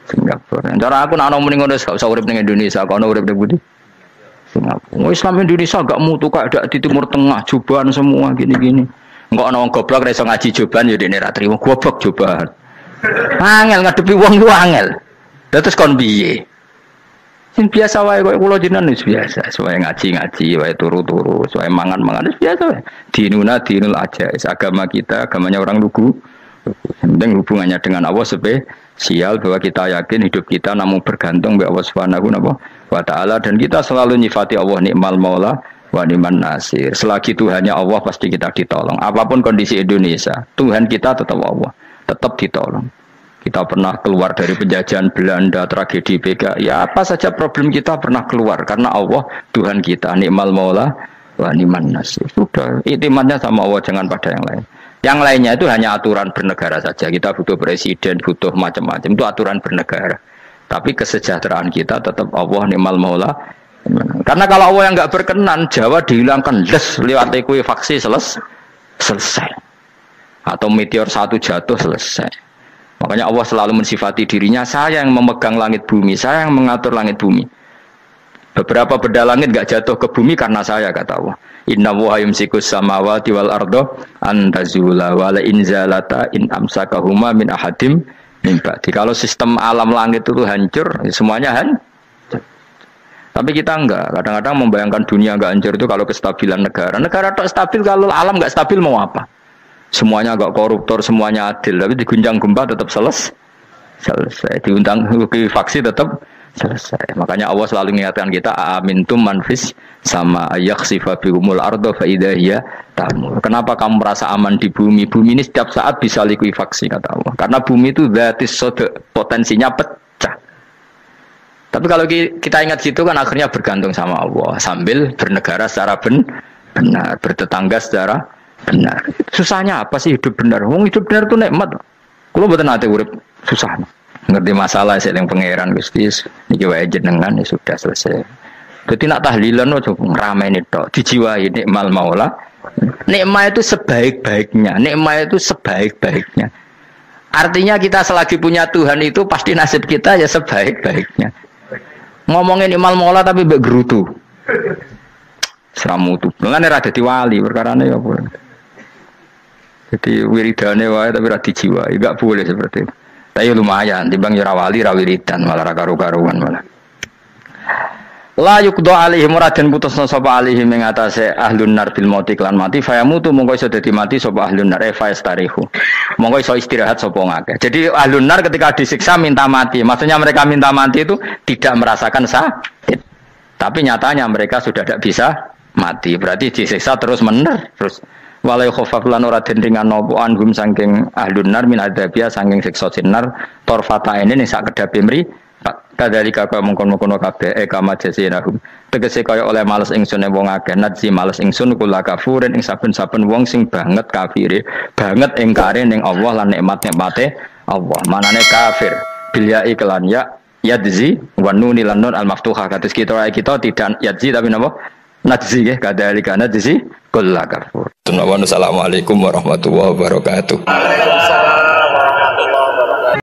Singapura. Cara aku nak ngomong ngono gak usah urip ning Indonesia, kono urip ning Budi. Singapura. Islam Indonesia gak mutu kayak ada di Timur Tengah, jubahan semua gini-gini. Enggak ana wong goblok ra iso ngaji jubahan ya dene ra trimo goblok jubahan. Angel ngadepi wong ku angel. Terus kon piye? Sing biasa wae koyo kula jenengan wis biasa, wae ngaji-ngaji, wae turu-turu, wae mangan-mangan wis biasa wae. Dinul ajais, agama kita, agamanya orang lugu. Penting hubungannya dengan Allah spesial bahwa kita yakin hidup kita namun bergantung kepada Allah Subhanahu wa taala dan kita selalu nyifati Allah nikmal maula wa ni'man nasir. Selagi Tuhannya Allah pasti kita ditolong. Apapun kondisi Indonesia, Tuhan kita tetap Allah, tetap ditolong. Kita pernah keluar dari penjajahan Belanda, tragedi PKI. Ya apa saja problem kita pernah keluar karena Allah Tuhan kita, nikmal maula wa ni'man nasir. Sudah, iktimatnya sama Allah, jangan pada yang lain. Yang lainnya itu hanya aturan bernegara saja. Kita butuh presiden, butuh macam-macam, itu aturan bernegara. Tapi kesejahteraan kita tetap Allah nikmal maula. Karena kalau Allah yang enggak berkenan, Jawa dihilangkan lewat ekuifaksi selesai. Atau meteor satu jatuh selesai. Makanya Allah selalu mensifati dirinya, saya yang memegang langit bumi, saya yang mengatur langit bumi. Beberapa benda langit enggak jatuh ke bumi karena saya, kata Allah. Inna wa yumsikus samawati wal ardo antazula wa la inzalata in amsakahuma min ahadim min ba'di. Kalau sistem alam langit itu hancur, semuanya hancur. Tapi kita enggak. Kadang-kadang membayangkan dunia enggak hancur itu kalau kestabilan negara. Negara tak stabil, kalau alam enggak stabil mau apa? Semuanya agak koruptor, semuanya adil, tapi diguncang gempa tetap selesai. Diundang faksi tetap selesai. Makanya Allah selalu mengingatkan kita, amintum manfis sama yakhsifa bihumul ardo fa idza hiya tamur. Kenapa kamu merasa aman di bumi? Bumi ini setiap saat bisa likuifaksi, kata Allah. Karena bumi itu dzatis sodok, potensinya pecah. Tapi kalau kita ingat situ kan akhirnya bergantung sama Allah sambil bernegara secara benar, bertetangga secara benar. Susahnya apa sih hidup benar? Wong hidup benar itu nikmat. Kalau mboten nate urip susah. Ngerti masalah sing pangeran Gusti niki wae jenengan ya sudah selesai. Dadi nak tahlilan ojo ngrameni tok, dijiwai nikmal maula. Nikmat itu sebaik-baiknya. Nikmat itu sebaik-baiknya. Artinya kita selagi punya Tuhan itu pasti nasib kita ya sebaik-baiknya. Ngomongin nikmal maula tapi mbek gerutu. Seramutu. Mengane ra dadi wali perkarane ya apa. Jadi wiridane wae tapi ra dijiwai, enggak boleh seperti itu. Tapi lumayan, timbang ya wali ra wiridan malah ra karu-karuan malah. La yuqda alaihim raden putusna sapa alaihim ing atase ahlun nar bil mauti lan mati fayamutu mongko iso dadi mati sapa ahlun nar fayastarihu. Mongko iso istirahat sapa ngake. Jadi ahlun nar ketika disiksa minta mati. Maksudnya mereka minta mati itu tidak merasakan sakit. Tapi nyatanya mereka sudah tidak bisa mati. Berarti disiksa terus terus walai khofaf lan ora den ringan napa anhum saking ahlun nar min adzabia saking siksa sinar torfata ini sak kedape mri kadalika kaya mengkon-mengkon kabeh kama jasinahum tegese kaya oleh males ingsun wong akeh nadzi males ingsun kula kafurin ing saben-saben wong sing banget kafire banget ingkare ning Allah lan nikmat-nikmate Allah manane kafir bilya iklan ya yadzi wa nun lan nun al maftuha kados kita tidak yadzi tapi napa nadzi nggih kadalika nadzi kula kafur. Assalamualaikum warahmatullahi wabarakatuh.